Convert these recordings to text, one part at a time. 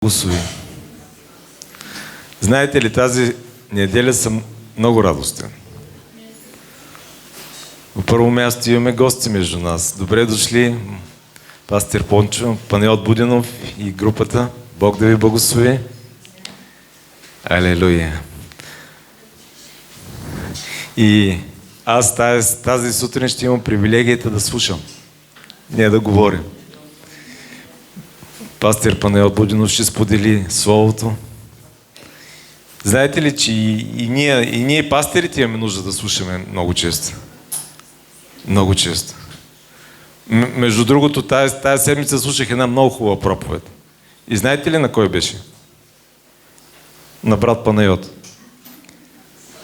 Благослови. Знаете ли, тази неделя съм много радостен. На първо място имаме гости между нас. Добре дошли, пастир Пончо, Панайот Будинов и групата. Бог да ви благослови. Алелуя. И аз тази сутрин ще имам привилегията да слушам, не да говоря. Пастир Панайот Будинов ще сподели Словото. Знаете ли, че и ние пастирите имаме нужда да слушаме много често. Много често. Между другото, тази седмица слушах една много хубава проповед. И знаете ли на кой беше? На брат Панайот.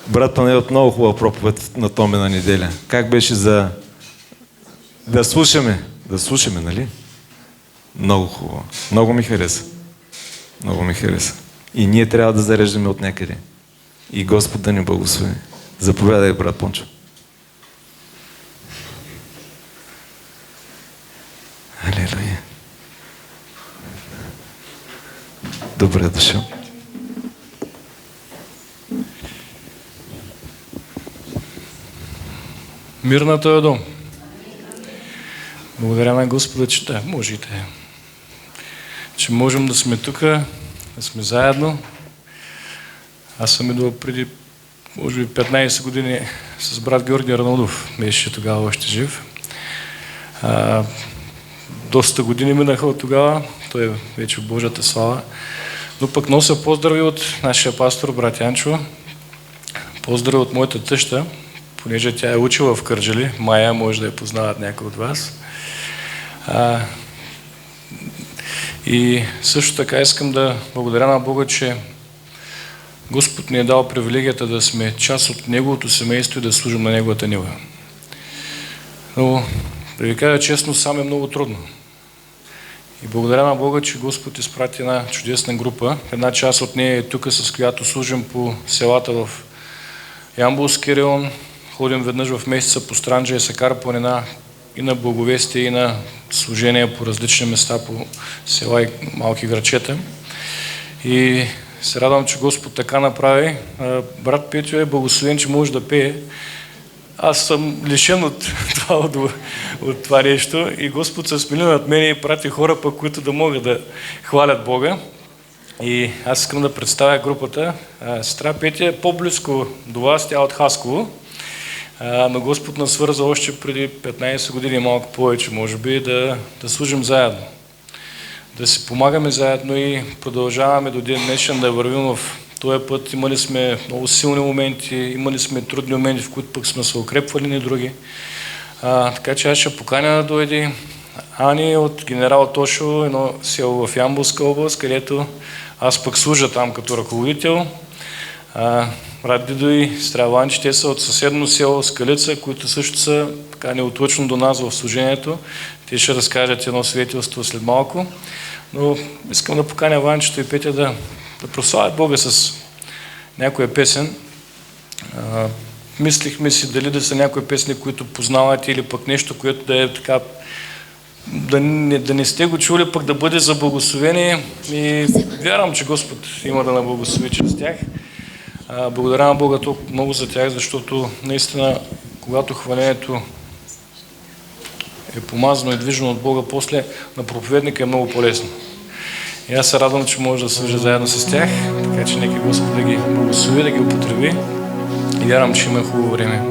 Брат Панайот много хубава проповед на Томена неделя. Как беше за да слушаме, нали? Много хубаво. Много ми хареса. Много ми хареса. И ние трябва да зареждаме от някъде. И Господ да ни благослови. Заповядай, брат Пончо. Алелуя. Добре дошъл. Мир на този дом. Благодаря на Господа, че че можем да сме тук, да сме заедно. Аз съм идвал преди, може би, 15 години с брат Георги Арнаудов. Беше тогава още жив. Доста години минаха от тогава. Той е вече в Божията слава. Но пък нося поздрави от нашия пастор, брат Янчо. Поздрави от моята тъща, понеже тя е учила в Кърджали. Майя, може да я познават някой от вас. И също така искам да благодаря на Бога, че Господ ни е дал привилегията да сме част от Неговото семейство и да служим на Неговата нива. Но, да ви кажа честно, сам е много трудно. И благодаря на Бога, че Господ изпрати една чудесна група. Една част от нея е тук, с която служим по селата в Ямболски район. Ходим веднъж в месеца по Странджа и Сакар планина и на благовестие, и на служения по различни места, по села и малки градчета. И се радвам, че Господ така направи. Брат Петю е благословен, че може да пее. Аз съм лишен от това нещо и Господ се смили над мен и прати хора, пък, които да могат да хвалят Бога. И аз искам да представя групата. Сестра Петя е по-близко до вас, тя е от Хасково. Но Господ нас свърза още преди 15 години, малко повече, може би, да служим заедно. Да си помагаме заедно и продължаваме до ден днешен да вървим в този път. Имали сме много силни моменти, имали сме трудни моменти, в които пък сме се укрепвали ни други. Така че аз ще поканя да дойде Ани от Генерал Тошо, едно село в Ямболска област, където аз пък служа там като ръководител. Брат Дидо и сестра Ванчи, те са от съседно село Скалица, които също са така неотлъчно до нас в служението. Те ще разкажат едно свидетелство след малко. Но искам да поканя Ванчето и Петя да прославят Бога с някоя песен. Мислихме си дали да са някои песни, които познавате, или пък нещо, което да е така, да не сте го чули, пък да бъде за благословение. И вярвам, че Господ има да наблагослови чрез тях. Благодаря на Бога толкова много за тях, защото наистина, когато хвалението е помазано и движено от Бога, после на проповедника е много по-лесно. И аз се радвам, че може да служа заедно с тях, така че нека Господ да ги благослови, да ги употреби и вярвам, че има хубаво време.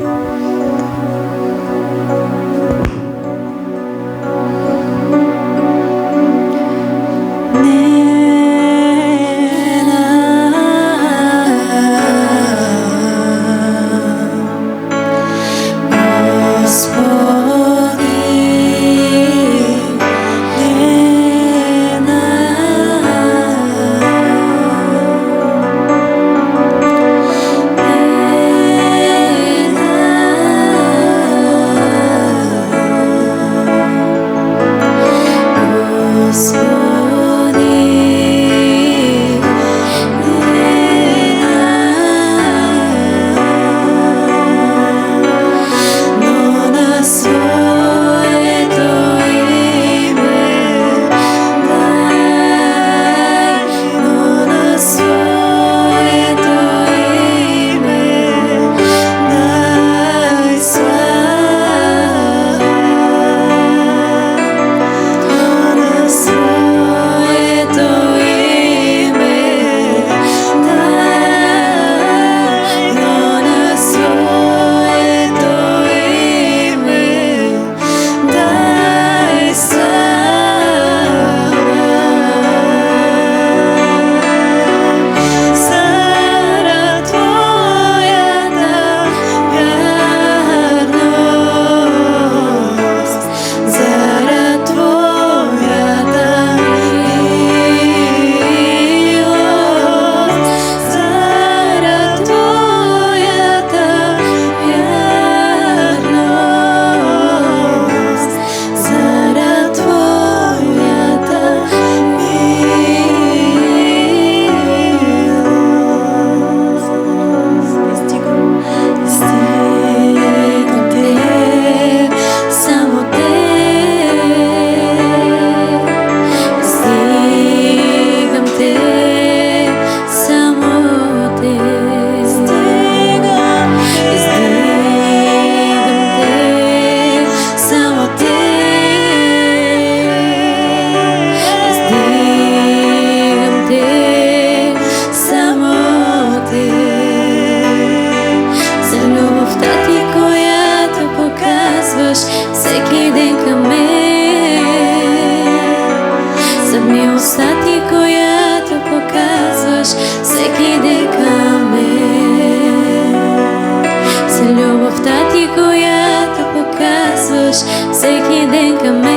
всеки ден към мен,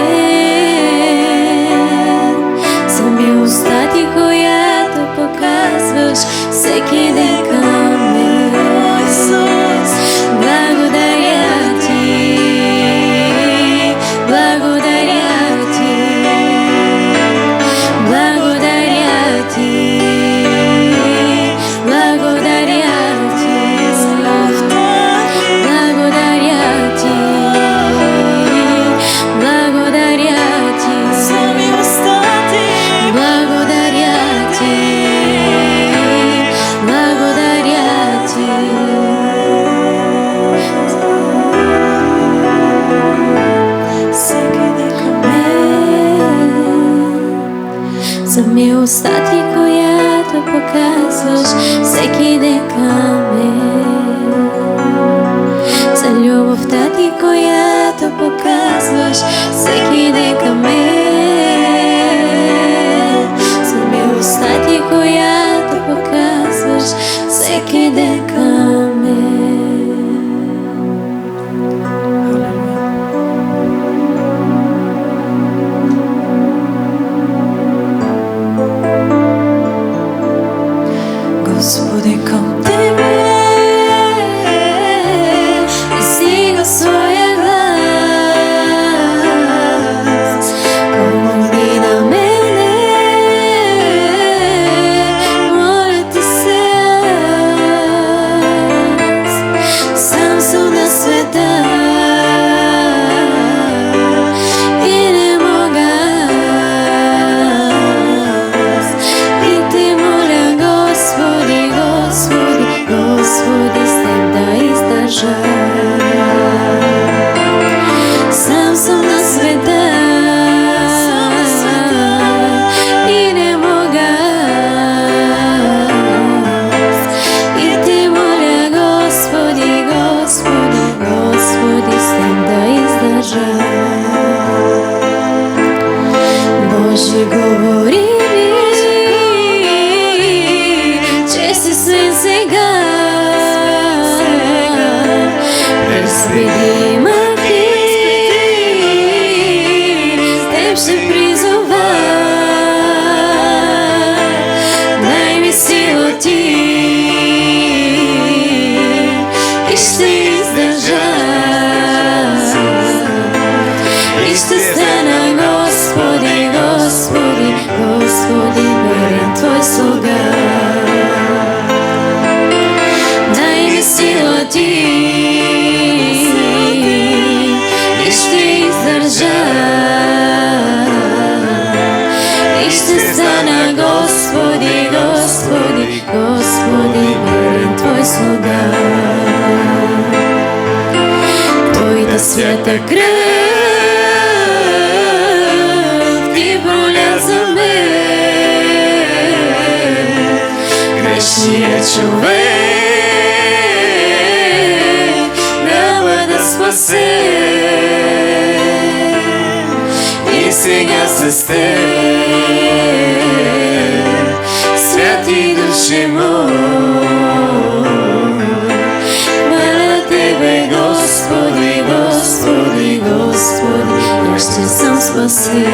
за милостта ти, която показваш всеки ден към мен. Благодаря ти, благодаря ти, благодаря ти, благодаря ти, благодаря ти, благодаря ти, за милостта ти, благодаря ти, благодаря ти. За милостта ти, която показваш всеки ден към мен, за любовта ти, която показваш всеки ден към мен, за милостта ти, която показваш всеки ден към мен. Господи, към Тебе издига своя глас. Помогни на мене, моля Ти се аз. Сам съм на света и не мога аз. И Те моля, Господи, Господи, Господи, с Теб да издържа. Сам съм на света и не мога аз. И Те моля, Господи, Господи, Господи, с Теб да издържа. Боже, говори ми, че си свен сега. Презведи мъки, с Теб ще призова. Дай ми сила Ти и ще издържа. И ще стана, Господи, Господи, Господи, верен Твой слуга. Дай ми сила Ти и ще издържа. И ще стана, Господи, Господи, Господи, верен Твой слуга. Твоята свята кръв Ти проля за мен, грешния човек да бъда спасен. И сега с Теб, святи души мой, хваля Тебе, Господи, Господи, Господи, аз ще съм спасен.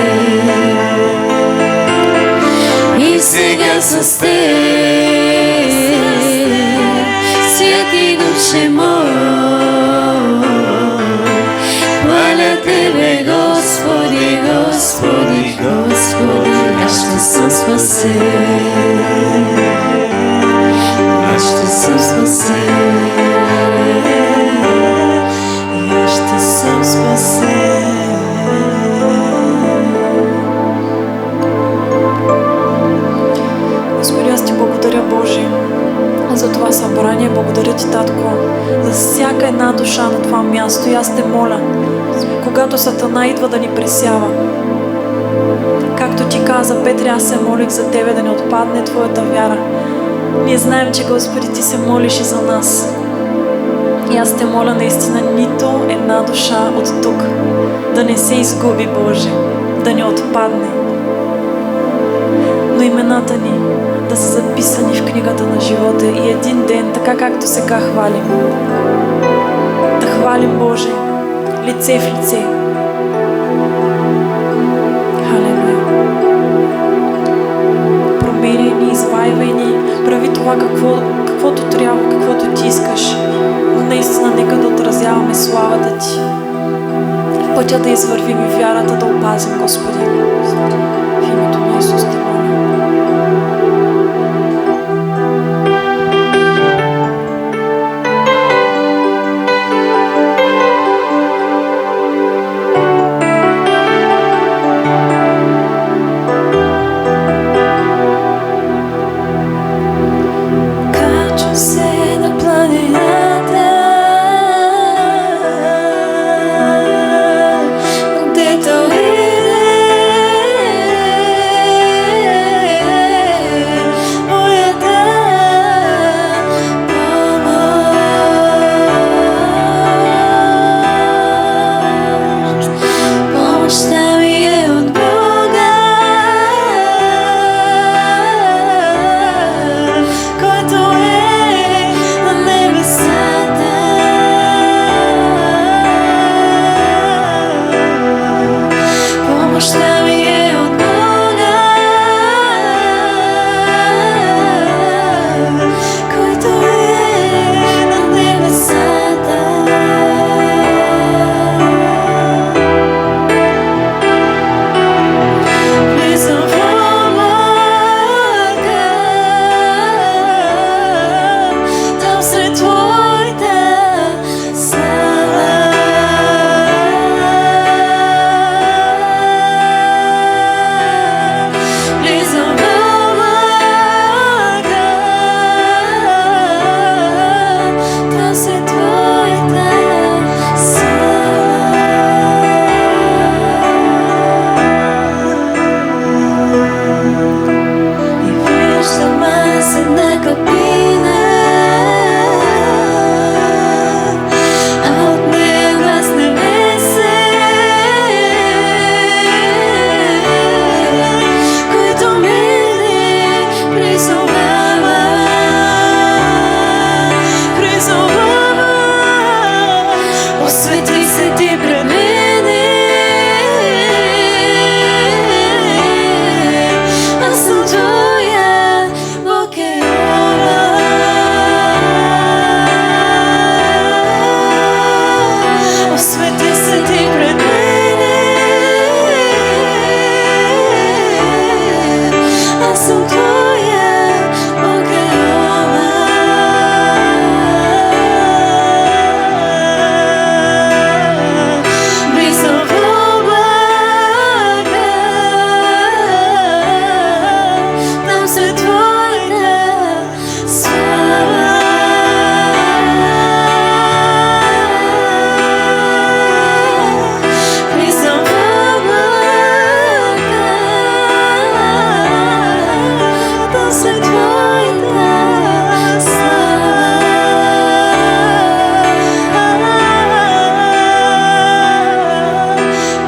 И сега с Теб, святи души мой, хваля Тебе, Господи, Господи, Господи, аз ще съм спасен. Аз ще съм спасен. Аз ще съм спасен. Господи, аз Ти благодаря, Боже, за това събрание. Благодаря Ти, Татко, за всяка една душа на това място. И аз Те моля, когато Сатана идва да ни пресява, както Ти каза, Петре, аз се молих за Тебе да не отпадне Твоята вяра. Ние знаем, че, Господи, Ти се молиш и за нас. И аз Те моля наистина нито една душа от тук да не се изгуби, Боже, да не отпадне. Но имената ни да са записани в книгата на живота и един ден, така както сега хвалим, да хвалим, Боже, лице в лице, това каквото трябва, каквото ти искаш. Но наистина нека да отразяваме славата ти. Пътя да извървим и вярата да опазим, Господи. В името на Исус те моля. Качвам се на планината, дето моята помощ. Помощта ми е от Бога, който е на небесата. Помощта ми е от Бога, който е на небесата. Влизам в облака, там сред твоята слава. Влизам в облака, там сред твоята слава. И виждам аз една капина, а от нея глас небесен, който мене призовава, освети се ти пред мене. Аз съм твоя, Бог е освети се ти пред мене. Аз съм твоя, Бог е влизам в облака, там сред твоята слава. Влизам в облака, там сред твоята слава.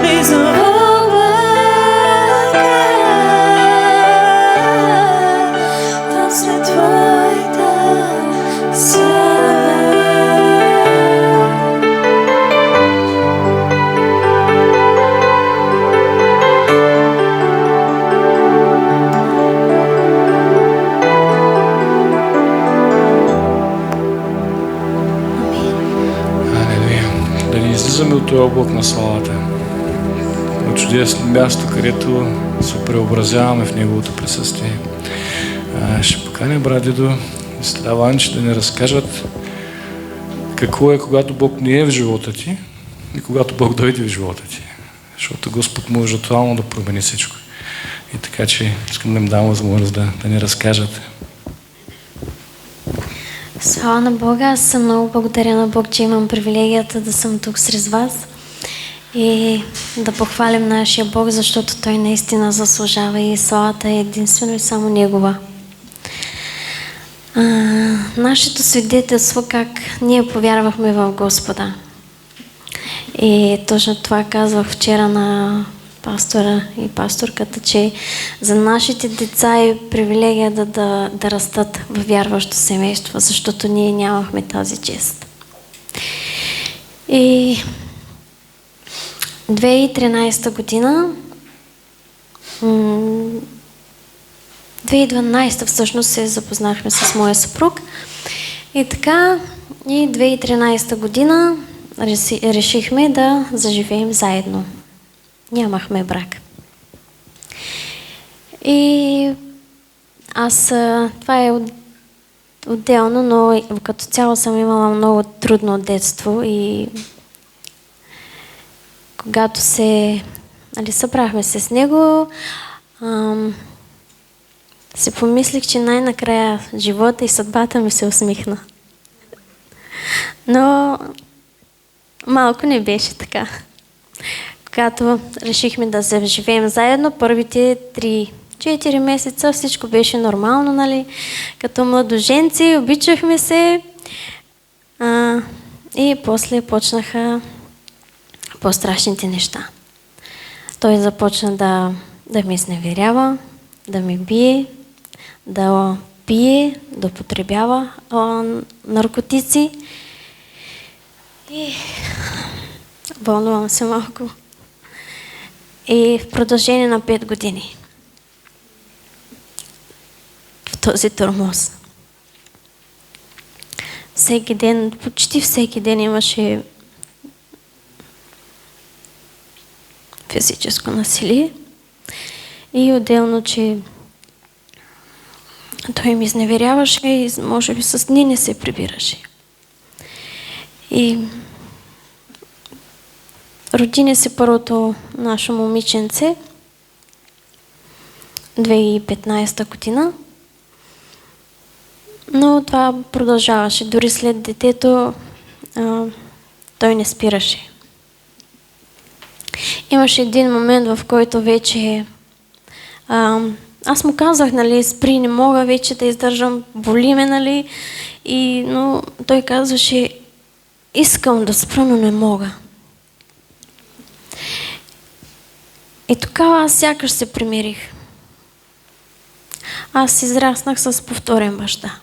Влизам в облака, там сред твоята слава. Алелуя. Да не излизаме от този облак на славата. От чудесно място, където се преобразяваме в Неговото присъствие. Ще поканя брат Дидо и сестра Ванче да ни разкажат какво е, когато Бог не е в живота ти и когато Бог дойде в живота ти. Защото Господ може тотално да промени всичко. И така че искам да им дам възможност да ни разкажат. Слава на Бога, аз съм много благодаря на Бог, че имам привилегията да съм тук сред вас и да похвалим нашия Бог, защото Той наистина заслужава и славата е единствено и само Негова. Нашето свидетелство, как ние повярвахме в Господа. И точно това казвах вчера на пастора и пасторката, че за нашите деца е привилегия да растат в вярващо семейство, защото ние нямахме тази чест. И 2013 година 2012 всъщност се запознахме с моя съпруг. И така, и 2013 година решихме да заживеем заедно. Нямахме брак. И аз, това е отделно, но като цяло съм имала много трудно детство и когато събрахме се с него, си помислих, че най-накрая живота и съдбата ми се усмихна. Но малко не беше така. Когато решихме да се живеем заедно, първите 3-4 месеца всичко беше нормално, нали? Като младоженци, обичахме се. И после почнаха по-страшните неща. Той започна да ми изневерява, да ми бие, да пие, да употребява наркотици. И вълнувам се малко. И в продължение на 5 години в този тормоз. Всеки ден, почти всеки ден имаше физическо насилие. И отделно, че той ми изневеряваше и може би с дни не се прибираше. И роди ни се първото наше момиченце 2015 година. Но това продължаваше. Дори след детето той не спираше. Имаше един момент, в който вече аз му казах, нали, спри, не мога вече да издържам, боли ме, нали, но той казваше, искам да спра, но не мога. И тогава аз сякаш се примирих. Аз израснах с повторен баща.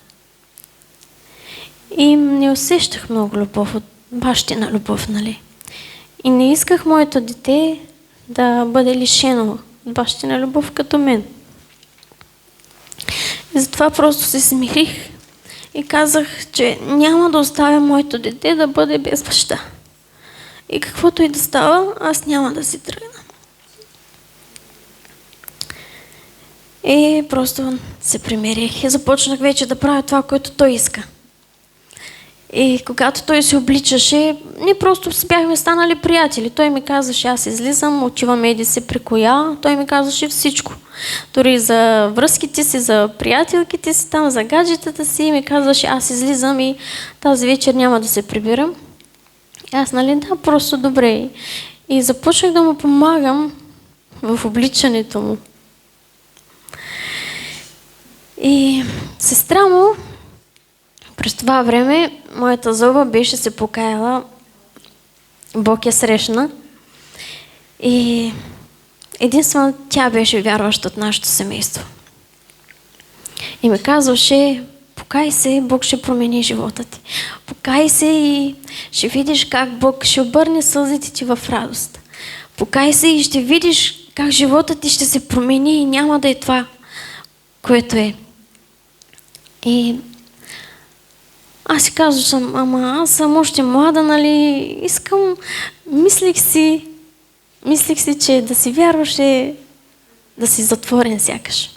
И не усещах много любов от бащина любов, нали. И не исках моето дете да бъде лишено от бащина любов като мен. И затова просто се смирих и казах, че няма да оставя моето дете да бъде без баща. И каквото и да става, аз няма да си тръгна. И просто се примирих и започнах вече да правя това, което той иска. И когато той се обличаше, ние просто бяхме станали приятели. Той ми казваше, аз излизам, отивам еди се при коя. Той ми казваше всичко. Дори за връзките си, за приятелките си, там, за гаджетата си. Ми казваше, аз излизам и тази вечер няма да се прибирам. И аз, нали, да, просто добре. И започнах да му помагам в обличането му. И сестра му, през това време, моята зоба беше се покаяла, Бог я срещна и единствено тя беше вярваща от нашето семейство. И ми казваше, покай се, Бог ще промени живота ти. Покай се и ще видиш как Бог ще обърне сълзите ти в радост. Покай се и ще видиш как живота ти ще се промени и няма да е това, което е. И аз си казвам, ама аз съм още млада, нали, искам, мислих си, че да си вярваш е да си затворен сякаш.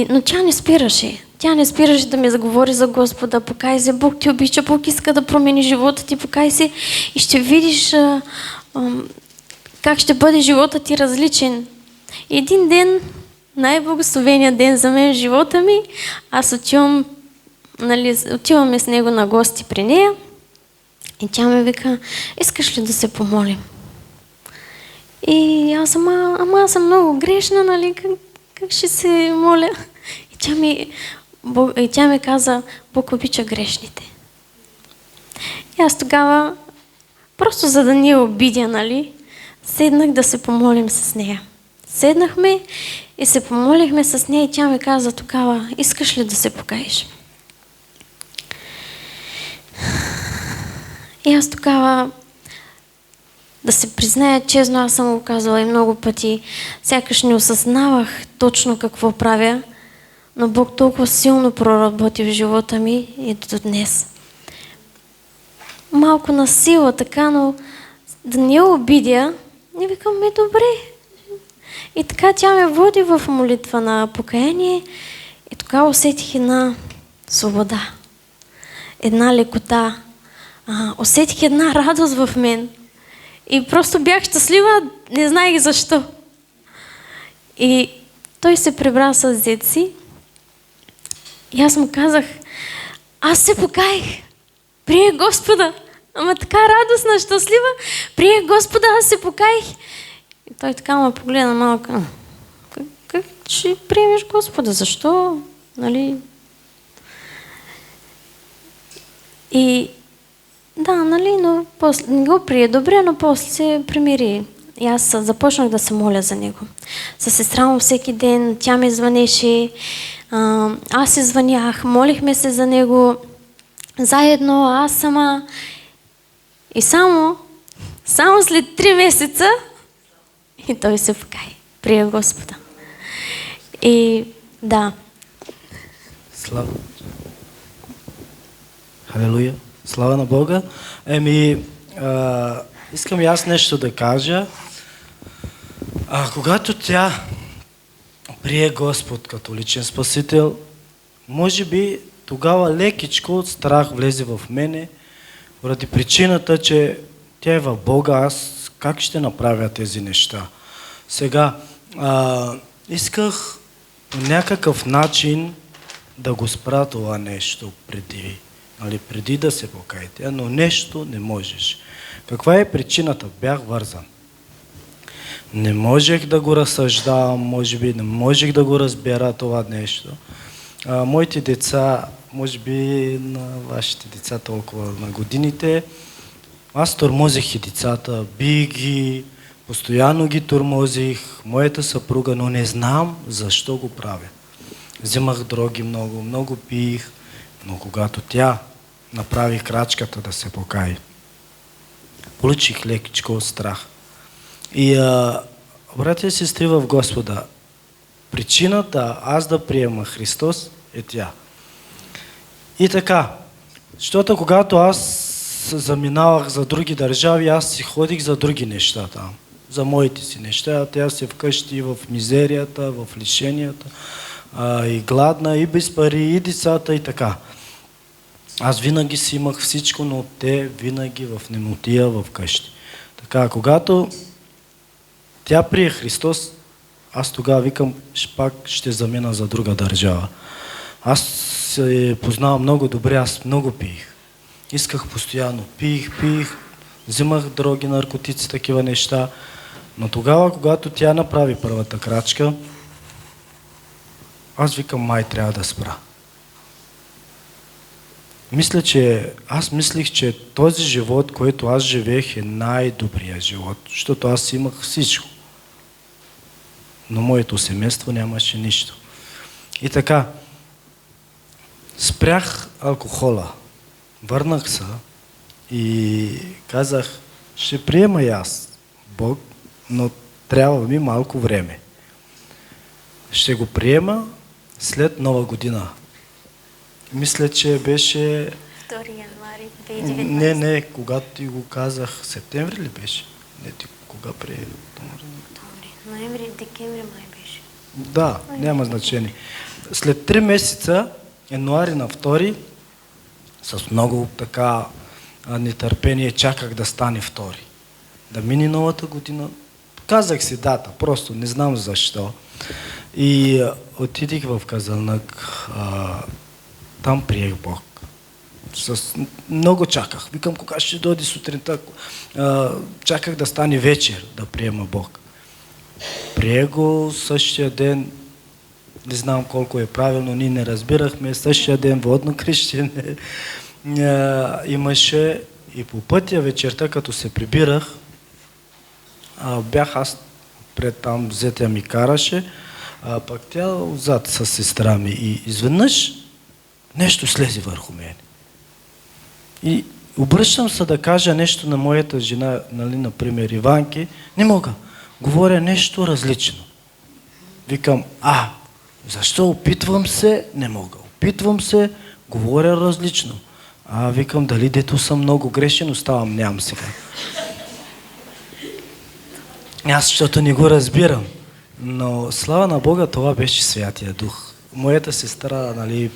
Но тя не спираше. Тя не спираше да ми заговори за Господа. Покай се, Бог ти обича, Бог иска да промени живота ти, покай се и ще видиш как ще бъде живота ти различен. И един ден, най-благословеният ден за мен в живота ми, аз отиваме с него на гости при нея и тя ми вика, искаш ли да се помолим? И аз аз съм много грешна, нали, как ще се моля? И тя ми каза, Бог обича грешните. И аз тогава, просто за да ни я обидя, нали, седнах да се помолим с нея. Седнахме и се помолихме с нея и тя ми каза тогава, искаш ли да се покаеш? И аз тогава Да се призная честно, аз съм го казала и много пъти, сякаш не осъзнавах точно какво правя, но Бог толкова силно проработи в живота ми и до днес. Малко на сила, така, но да не я обидя, не викам, добре. И така тя ме води в молитва на покаяние и тогава усетих една свобода, една лекота, усетих една радост в мен. И просто бях щастлива, не знаех защо. И той се прибра с дете си и аз му казах, аз се покаих, прие Господа, ама така радостна, щастлива, прие Господа, аз се покаих. И той така ме погледна малко, как ще приемеш Господа, защо? Нали? И да, нали, но после, не го прие добре, но после се примири. И аз започнах да се моля за него. Със сестра му всеки ден, тя ми звънеше, аз се звънях, молихме се за него заедно, аз сама. И само след 3 месеца и той се покай. Прие Господа. И да. Слава. Халелуя. Слава на Бога. Искам и аз нещо да кажа. Когато тя прие Господ като личен спасител, може би тогава лекичко от страх влезе в мене, поради причината, че тя е в Бога, аз как ще направя тези неща? Сега, исках по някакъв начин да го спра това нещо преди да се покаете, но нещо не можеш. Каква е причината? Бях вързан. Не можех да го разсъждавам, може би не можех да го разбера това нещо. Моите деца, може би на вашите деца толкова на годините, аз тормозих и децата, бих ги, постоянно ги тормозих, моята съпруга, но не знам защо го правя. Взимах дроги много пиех, но когато тя направи крачката да се покаи, получих лекичко от страх. И братя и сестри в Господа, причината аз да приема Христос е тя. И така, защото когато аз заминавах за други държави, аз си ходих за други неща там, за моите си неща, тя се вкъщи в мизерията, в лишенията, и гладна, и без пари, и децата, и така. Аз винаги си имах всичко, но те винаги в немотия, в къщи. Така, когато тя прие Христос, аз тогава викам, пак ще замина за друга държава. Аз се познавам много добре, аз много пиех. Исках постоянно, пиех, взимах дроги, наркотици, такива неща. Но тогава, когато тя направи първата крачка, аз викам, май трябва да спра. Аз мислих, че този живот, който аз живеех, е най-добрият живот, защото аз имах всичко. Но моето семейство нямаше нищо. И така, спрях алкохола, върнах се и казах, ще приема и аз Бог, но трябва ми малко време. Ще го приема след Нова година. Мисля, че беше... 2 януари 2019. Не, когато ти го казах, септември ли беше? Не, ти кога прие? Ноември, декември май беше. Да, няма значение. След 3 месеца, януари на 2, с много така нетърпение чаках да стане 2. Да мине новата година. Казах си дата, просто не знам защо. И отидих в Казанлък, там приех Бог. Много чаках. Викам, кога ще дойде сутринта. Чаках да стане вечер, да приема Бог. Приех го същия ден, не знам колко е правилно, ние не разбирахме, същия ден водно кръщене имаше и по пътя вечерта, като се прибирах, бях аз пред там, зетя ми караше, пък тя отзад с сестра ми и изведнъж нещо слезе върху мен. И обръщам се да кажа нещо на моята жена, нали, например, Иванки, не мога. Говоря нещо различно. Викам, защо опитвам се, не мога. Опитвам се, говоря различно. Викам, дали дето съм много грешен, оставам, нямам сега. Аз, защото не го разбирам. Но слава на Бога, това беше Святия Дух. Моята сестра, нали,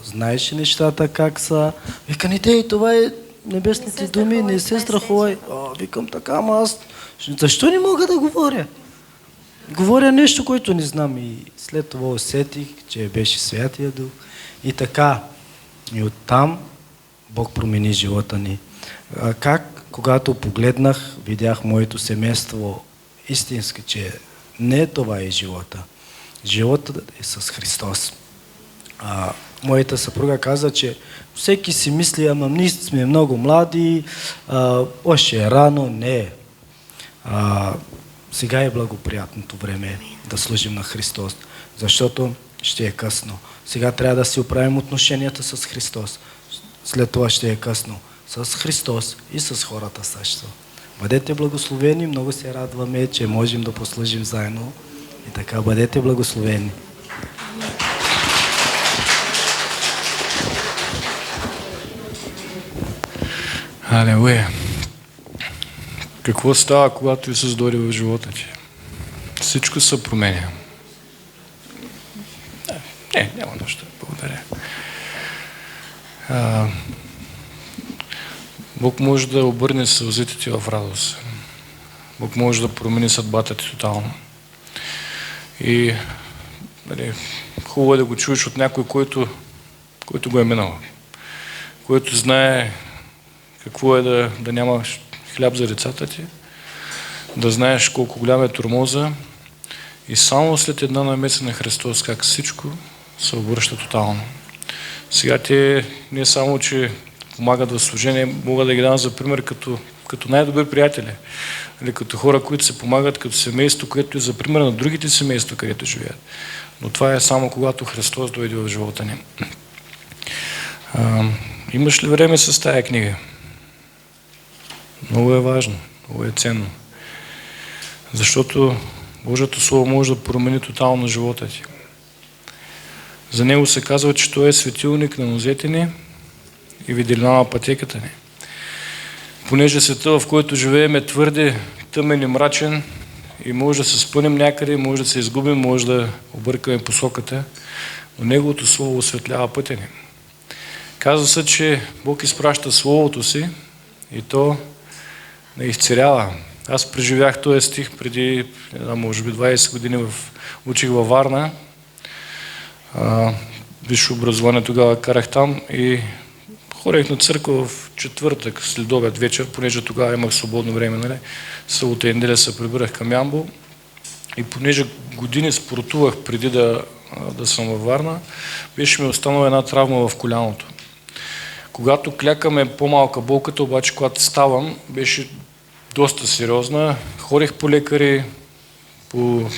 знаеше нещата как са. Вика, не те, това е небесните думи, не се страхувай. Викам така, ама аз защо не мога да говоря? Говоря нещо, което не знам, и след това усетих, че беше Святия Дух. И така, и оттам Бог промени живота ни. Как, когато погледнах, видях моето семейство истински, че не това е живота. Животът е с Христос. Моята съпруга каза, че всеки си мисли, ама ние сме много млади, още е рано. Не. Сега е благоприятното време да служим на Христос, защото ще е късно. Сега трябва да си оправим отношенията с Христос. След това ще е късно. С Христос и с хората също. Бъдете благословени, много се радваме, че можем да послужим заедно. И така, бъдете благословени. Алелуя! Какво става, когато Исус дойде в живота ти? Всичко се променя. Няма нужда. Благодаря. Бог може да обърне сълзите ти в радост. Бог може да промени съдбата ти тотално. И хубаво е да го чуеш от някой, който го е минал. Който знае какво е да нямаш хляб за децата ти, да знаеш колко голям е тормоза и само след една намеса на Христос, как всичко се обръща тотално. Сега те не само, че помагат в служение, мога да ги дам за пример като най-добри приятели. Или като хора, които се помагат като семейство, което е за пример на другите семейства, където живеят. Но това е само когато Христос дойде в живота ни. Имаш ли време с тая книга? Много е важно, много е ценно. Защото Божието Слово може да промени тотално живота ти. За него се казва, че той е светилник на нозете ни и виделина на пътеката ни. Понеже света, в който живеем, е твърде тъмен и мрачен и може да се спънем някъде, може да се изгубим, може да объркаме посоката, но неговото Слово осветлява пътя ни. Казва се, че Бог изпраща Словото си и то не изцерява. Аз преживях този стих преди, може би 20 години, учих във Варна. Висше образование тогава карах там и ходех на църква в четвъртък, след обяд вечер, понеже тогава имах свободно време, нали? Събота и неделя се прибирах към Ямбол и понеже години спортувах преди да съм във Варна, беше ми останала една травма в коляното. Когато клякаме по-малка болката, обаче когато ставам, беше доста сериозна. Ходех по лекари, по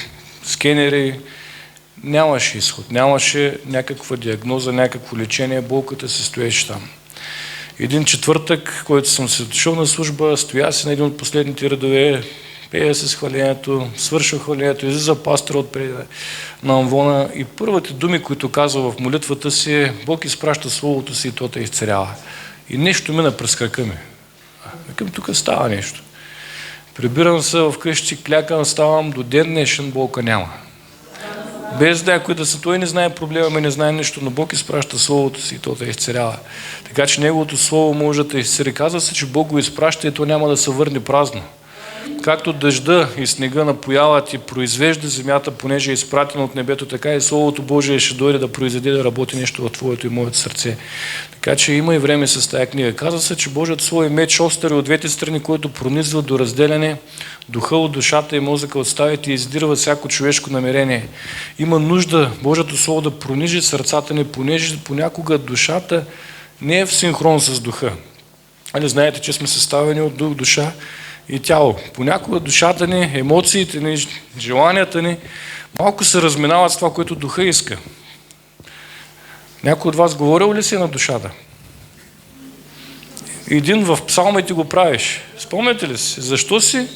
скенери, нямаше изход, нямаше някаква диагноза, някакво лечение, болката се стоеше там. Един четвъртък, който съм се дошъл на служба, стоя си на един от последните редове, пея се с хвалението, свършва хвалението, излиза пастора отпред на амвона и първите думи, които казва в молитвата си е: Бог изпраща Словото си и то те изцерява. И нещо мина през крака ми. Викам, тук става нещо. Прибирам се вкъщи, клякам, ставам, до ден днешен болка няма. Без някой да са, той не знае проблема, ми не знае нищо, но Бог изпраща Словото си и то те изцерява. Така че Неговото Слово може да те изцери. Казва се, че Бог го изпраща и то няма да се върне празно. Както дъжда и снега напояват и произвежда земята, понеже е изпратено от небето, така и Словото Божие ще дойде да произведе, да работи нещо в твоето и моето сърце. Така че има и време с тая книга. Казва се, че Божият Слово е меч остър от двете страни, който пронизва до разделяне духа от душата и мозъка от ставите и издирва всяко човешко намерение. Има нужда Божието Слово да пронижи сърцата ни, понеже понякога душата не е в синхрон с духа. Знаете, че сме съставени от дух, душа и тяло. Понякога душата ни, емоциите ни, желанията ни малко се разминават с това, което духа иска. Някой от вас говорил ли си на душата? един в псалмите го правиш. Спомняте ли си? Защо си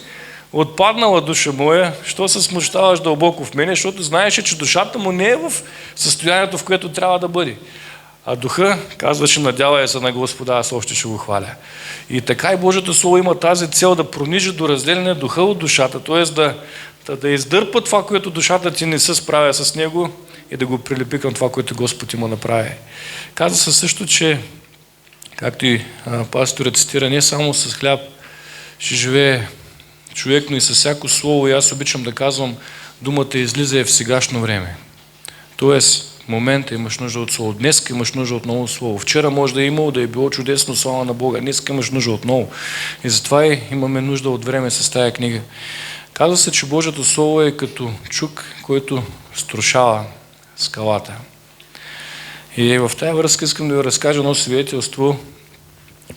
отпаднала, душа моя, що се смущаваш дълбоко в мене, защото знаеше, че душата му не е в състоянието, в което трябва да бъде. А духа казваше, надявай се на Господа, аз още ще го хваля. И така и Божието Слово има тази цел да пронижи до разделяне духа от душата, т.е. да издърпа това, което душата ти не се справя с него и да го прилепи към това, което Господ има направи. Каза се също, че, както и пасторът цитира, не само с хляб ще живее човек, но и със всяко слово, и аз обичам да казвам, думата излиза е в сегашно време. Тоест, в момента имаш нужда от слово. Днес имаш нужда от ново слово. Вчера може да е имало, да е било чудесно, слава на Бога. Днес имаш нужда от ново. И затова имаме нужда от време с тая книга. Казва се, че Божието Слово е като чук, който струшава скалата. И в тази връзка искам да ви разкажа едно свидетелство,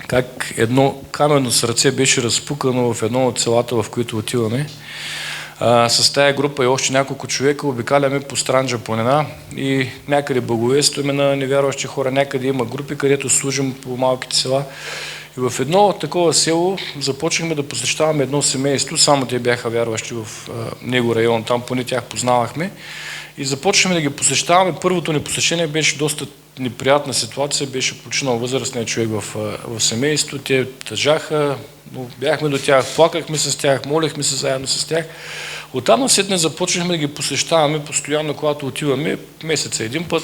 как едно каменно сърце беше разпукано в едно от селата, в които отиваме. С тая група и още няколко човека обикаляме по Странджа планина и някъде благовестваме на невярващи хора, някъде има групи, където служим по малките села. И в едно такова село започнахме да посещаваме едно семейство, само те бяха вярващи в него район, там поне тях познавахме. И започнахме да ги посещаваме. Първото ни посещение беше доста неприятна ситуация, беше починал възрастният човек в семейство, те тъжаха, но бяхме до тях, плакахме с тях, молихме се заедно с тях. Оттам насетне започнахме да ги посещаваме постоянно, когато отиваме, месеца един път.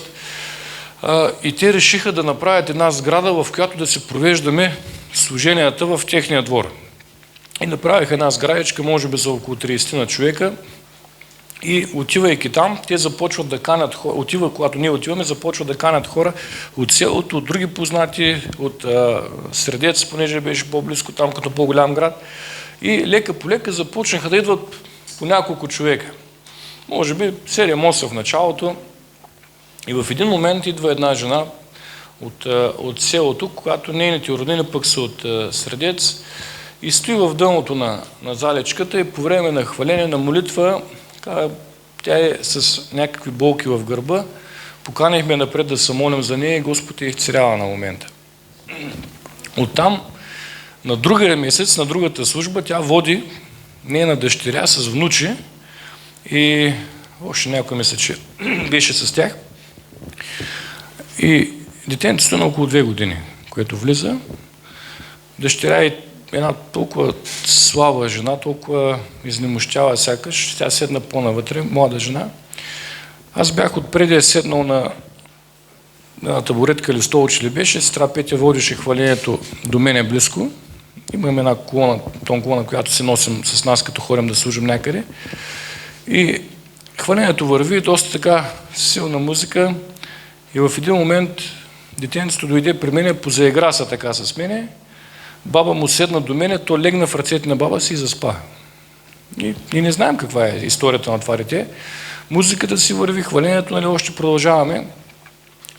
И те решиха да направят една сграда, в която да се провеждаме служенията в техния двор. И направиха една сградичка, може би за около 30 на човека. И отивайки там, те започват да канят хора, когато ние отиваме, започват да канят хора от селото, от други познати, от Средец, понеже беше по-близко там, като по-голям град. И лека по лека започнаха да идват по няколко човека. Може би 7-8 в началото. И в един момент идва една жена от селото, когато нейните роднини пък са от Средец, и стои в дъното на залечката и по време на хваление, на молитва, тя е с някакви болки в гърба. Поканихме напред да се молим за нея и Господ я изцелява на момента. Оттам на другия месец, на другата служба, тя води нейна дъщеря с внучи и още някой мисля, че беше с тях. И детенцето стои на около 2 години, което влиза. Дъщеря е една толкова слаба жена, толкова изнемощява сякаш. Тя седна по-навътре, млада жена. Аз бях отпреди седнал на табуретка или стол, че ли беше. Сестра Петя водеше хвалението до мене близко. Имаме една колона, тон колона, която се носим с нас, като ходим да служим някъде. И хвалението върви, доста така силна музика. И в един момент детенцето дойде при мене, позаигра се така с мене. Баба му седна до мене, то легна в ръцете на баба си и заспа. И не знаем каква е историята на това дете. Музиката си върви, хвалението, нали, още продължаваме.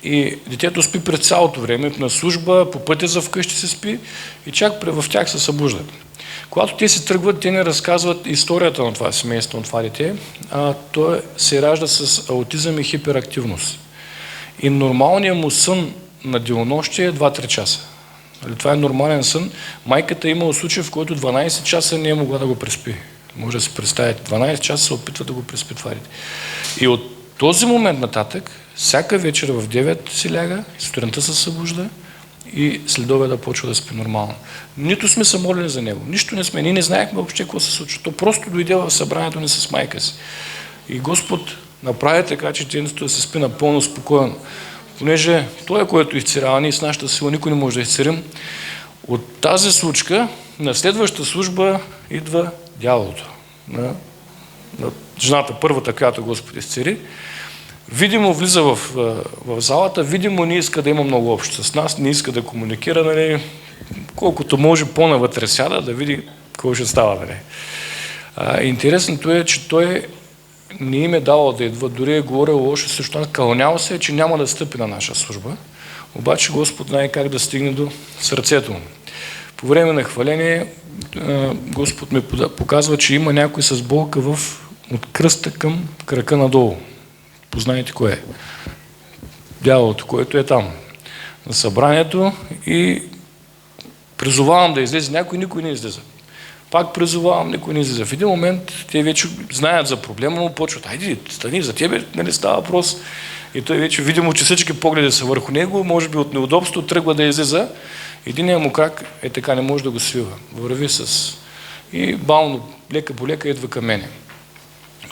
И детето спи през цялото време, на служба, по пътя за вкъщи се спи и чак в тях се събуждат. Когато те се тръгват, те не разказват историята на това семейство, на това дете, а той се ражда с аутизъм и хиперактивност. И нормалният му сън на денонощие е 2-3 часа. Това е нормален сън. Майката е имала случай, в който 12 часа не е могла да го преспи. Може да се представите. 12 часа се опитва да го преспи това дете. И от този момент нататък, всяка вечер в 9 си ляга, сутринта се събужда и следобеда почва да спи нормално. Нито сме се молили за него, нищо не сме. Ние не знаехме въобще какво се случва. То просто дойде в събранието ни с майка си. И Господ направи така, че детето да се спи напълно спокойно. Понеже той е, който изцелява, ние с нашата сила никой не може да изцелим. От тази случка на следващата служба идва дяволото. На жената, първата, която Господ изцели. Видимо влиза в залата, видимо не иска да има много общо с нас, не иска да комуникира, нали, колкото може по-навътре сяда, да види какво ще става. Нали. Интересното е, че той не им е давал да идва, дори е говорил лошо също, кълнял се, че няма да стъпи на наша служба, обаче Господ знае как да стигне до сърцето му. По време на хваление Господ ме показва, че има някой с болка от кръста към крака надолу. Познаете кое е. Дяволото, което е там. На събранието и Призовавам да излезе някой, никой не излиза. Пак призовавам, никой не излиза. В един момент те вече знаят за проблема, но почват, айде, стани, за тебе нали става въпрос. И той вече, видимо, че всички погледи са върху него, може би от неудобство тръгва да излиза. Единият му крак е така, не може да го свива. Върви с... И бавно, лека по лека идва към мене.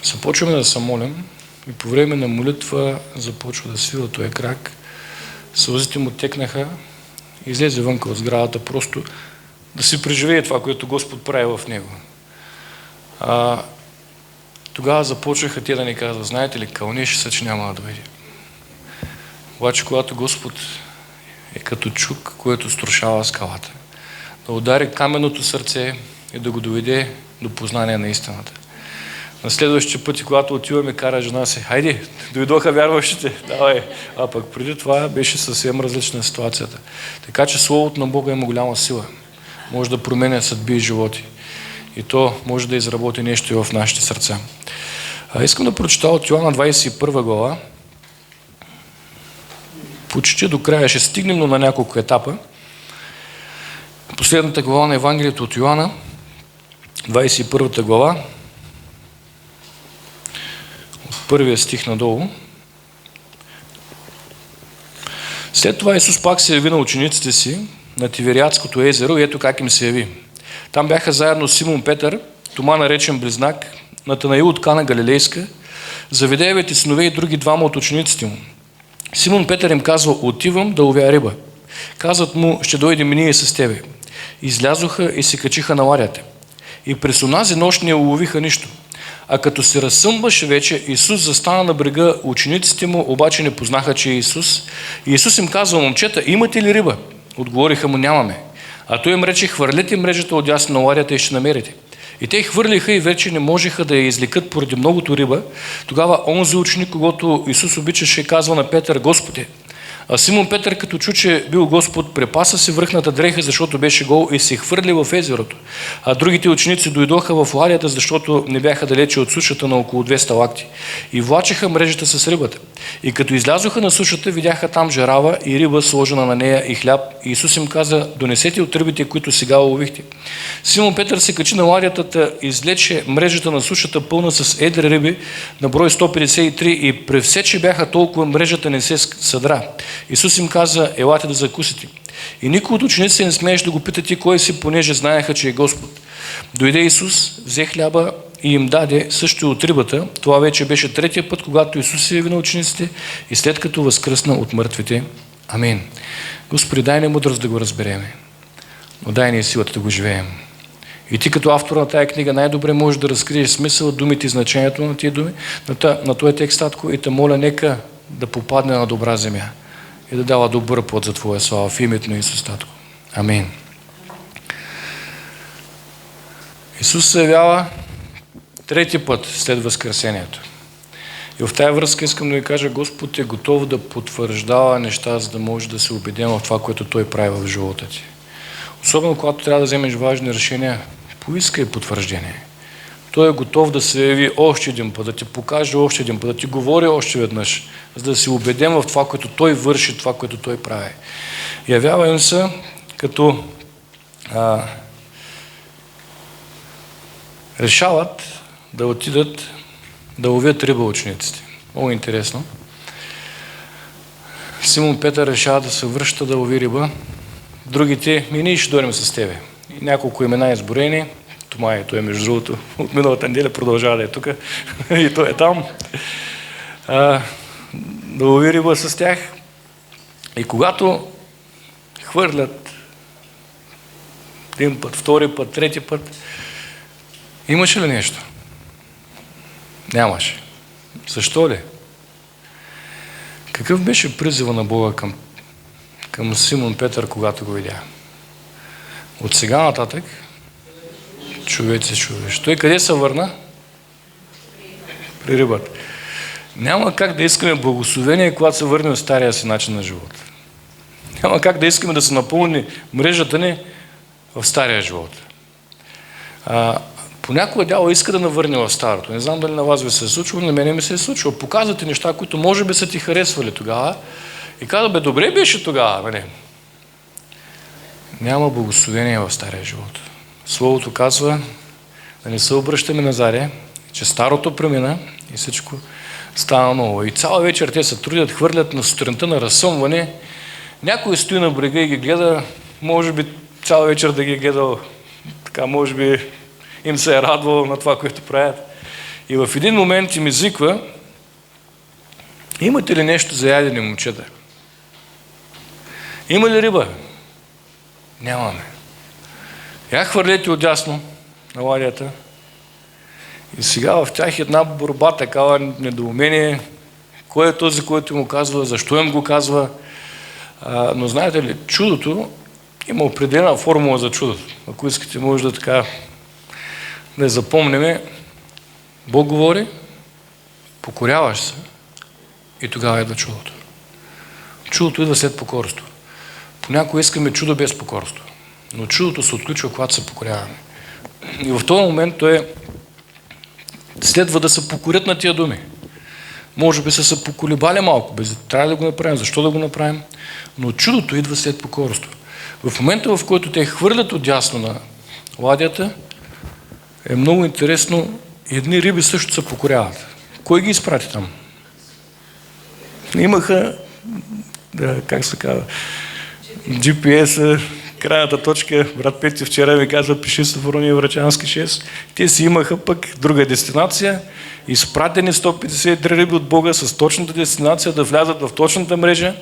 Започваме да се молим и по време на молитва започва да свива този крак. Сълзите му текнаха, излезе вънка от сградата, просто да си преживее това, което Господ прави в него. Тогава започнаха те да ни казват, знаете ли, кълнеше се, че няма да дойде. Обаче, когато Господ е като чук, който струшава скалата, да удари каменното сърце и да го доведе до познание на истината. На следващия път, когато отиваме, кара жена си, хайде, дойдоха вярващите, давай. А пък преди това беше съвсем различна ситуацията. Така че Словото на Бога има голяма сила. Може да променя съдби и животи. И то може да изработи нещо и в нашите сърца. Искам да прочита от Йоанна 21 глава. Почти до края ще стигнем, но на няколко етапа. Последната глава на Евангелието от Йоанна, 21 глава, от първия стих надолу. След това Исус пак се яви на учениците си на Тивериадското езеро и ето как им се яви. Там бяха заедно Симон Петър, Тома наречен Близнак, Натанаил от Кана Галилейска, Заведеевите синове и други двама от учениците му. Симон Петър им казва, отивам да ловя риба. Казват му, ще дойдем и ние с тебе. Излязоха и се качиха на ладята. И през онази нощ не уловиха нищо. А като се разсъмваше вече, Исус застана на брега, учениците му обаче не познаха, че е Исус. И Исус им казва, момчета, имате ли риба? Отговориха му, нямаме. А той им рече, хвърлете мрежата отдясно на ладята и ще намерите. И те хвърлиха и вече не можеха да я извлекат поради многото риба. Тогава онзи ученик, когато Исус обичаше, казва на Петър, Господи. А Симон Петър, като чу, че бил Господ, препаса си връхната дреха, защото беше гол и се хвърли в езерото. А другите ученици дойдоха в ладията, защото не бяха далече от сушата на около 200 лакти. И влачеха мрежата с рибата. И като излязоха на сушата, видяха там жарава и риба сложена на нея и хляб. И Исус им каза, донесете от рибите, които сега уловихте. Симон Петър се качи на ладията, излече мрежата на сушата пълна с едри риби, на брой 153 и при все, че бяха толкова, мрежата не се съдра. Исус им каза, елате да закусите. И никой от учениците не смееше да го питате кой си, понеже знаеха, че е Господ. Дойде Исус, взе хляба и им даде също и от рибата. Това вече беше третия път, когато Исус се яви на учениците и след като възкръсна от мъртвите. Амин. Господи, дай ни мъдрост да го разбереме, но дай ни силата да го живеем. И ти като автор на тая книга най-добре можеш да разкриеш смисъл, думите и значението на тия думи, на този текст, татко, и те моля, нека да попадне на добра земя и да дава добър плод за Твоя слава в името на Исус, татко. Амин. Исус се явява трети път след възкресението. И в тая връзка искам да ви кажа, Господ е готов да потвърждава неща, за да може да се убедим в това, което Той прави в живота ти. Особено когато трябва да вземеш важни решения, поискай потвърждение. Той е готов да се яви още един път, да ти покаже още един път, да ти говори още веднъж, за да се убедим в това, което Той върши, това, което Той прави. Явява им се като решават да отидат да ловят риба учениците. Много интересно. Симон Петър решава да се връща да лови риба. Другите, ние ще дойдем с тебе. И няколко имена изборени. Тома той е между другото. От миналата неделя продължава да е тук. И той е там. Да лови риба с тях. И когато хвърлят един път, втори път, трети път, имаше ли нещо? Нямаше. Защо ли? Какъв беше призива на Бога към Симон Петър, когато го видя? От сега нататък човеци чуваш. Той къде се върна? При рибата. Няма как да искаме благословение, когато се върне от стария си начин на живот. Няма как да искаме да се напълни мрежата ни в стария живот. Понякога дявол иска да навърне в старото. Не знам дали на вас ви се е случило, на мене ми се е случило. Показвате неща, които може би са ти харесвали тогава и казва, добре беше тогава. няма благословение в стария живот. Словото казва да не се обръщаме назад, че старото премина и всичко стана ново. И цяла вечер те се трудят, хвърлят на сутринта на разсъмване. Някой стои на брега и ги гледа, може би цяла вечер да ги е гледал, така може би им се е радвал на това, което правят. И в един момент им извиква: имате ли нещо за ядене, момчета? Има ли риба? Нямаме. Я хвърлете отдясно на ладията. И сега в тях една борба, такава недоумение. Кой е този, който му казва? Защо им го казва? Но знаете ли, чудото има определена формула за чудото. Ако искате, може да така да запомним. Бог говори, покоряваш се и тогава идва чудото. Чудото идва след покорство. Понякога искаме чудо без покорство. Но чудото се отключва, когато се покоряваме. И в този момент той следва да се покорят на тия думи. Може би са се поколебали малко, трябва да го направим, защо да го направим? Но чудото идва след покорство. В момента, в който те хвърлят отдясно на ладията, е много интересно, едни риби също се покоряват. Кой ги изпрати там? Имаха, как се казва, GPS-а, крайната точка. Брат Петя вчера ми каза, пиши Сафрония Врачански 6. Те си имаха пък друга дестинация, изпратени 153 риби от Бога с точната дестинация да влязат в точната мрежа.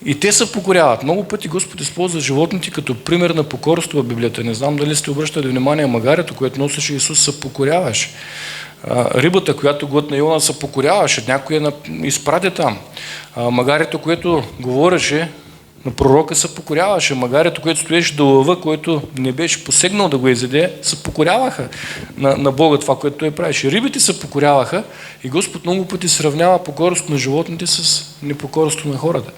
И те се покоряват. Много пъти Господ използва животните като пример на покорство в Библията. Не знам дали сте обръщали внимание, магарето, което носеше Исус, се покоряваше. Рибата, която глътна Йона, се покоряваше. Някой я изпрати там. Магарето, което говореше на пророка, се покоряваше. Магарето, което стоеше до лъва, който не беше посегнал да го изяде, се покоряваха на Бога това, което той правеше. Рибите се покоряваха и Господ много пъти сравнява покорство на животните с непокорство на хората.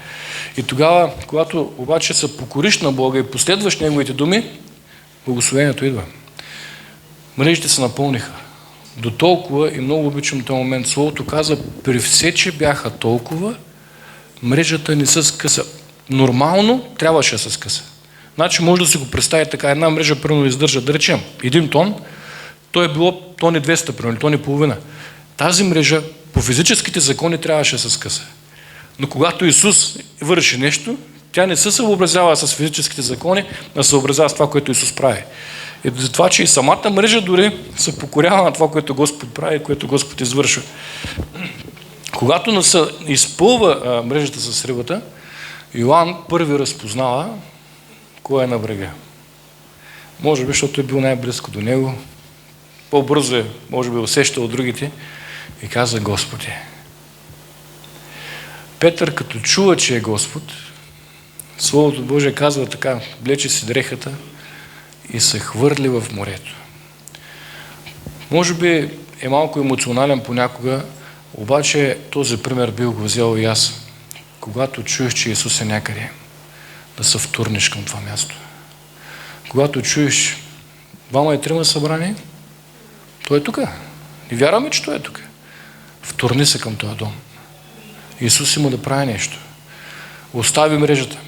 И тогава, когато обаче се покориш на Бога и последваш Неговите думи, благословението идва. Мрежите се напълниха. До толкова, и много обичам този момент, Словото каза, при все, че бяха толкова, мрежата не се скъса. Нормално трябваше да се скъса. Значи може да си го представи така, една мрежа примерно издържа, да речем, 1 тон, то е било тон и 200, примерно, тон и половина. Тази мрежа по физическите закони трябваше да се скъса. Но когато Исус върши нещо, тя не се съобразява с физическите закони, а се съобразява с това, което Исус прави. И за това, че и самата мрежа дори се покорява на това, което Господ прави, което Господ извършва. Когато не се изпълва мрежата с рибата, Йоан първи разпознава кой е на брега. Може би, защото е бил най-близко до него, по-бързо е, може би, усещал от другите и каза: Господи. Петър, като чува, че е Господ, Словото Божие казва така: влече си дрехата и се хвърли в морето. Може би е малко емоционален понякога, обаче този пример бил го взел и аз. Когато чуеш, че Исус е някъде, да се втурнеш към това място. Когато чуеш 2 и 3 събрани, Той е тук. Не вярваме, че Той е тук. Втурни се към този дом. Исус има да прави нещо. Остави мрежата,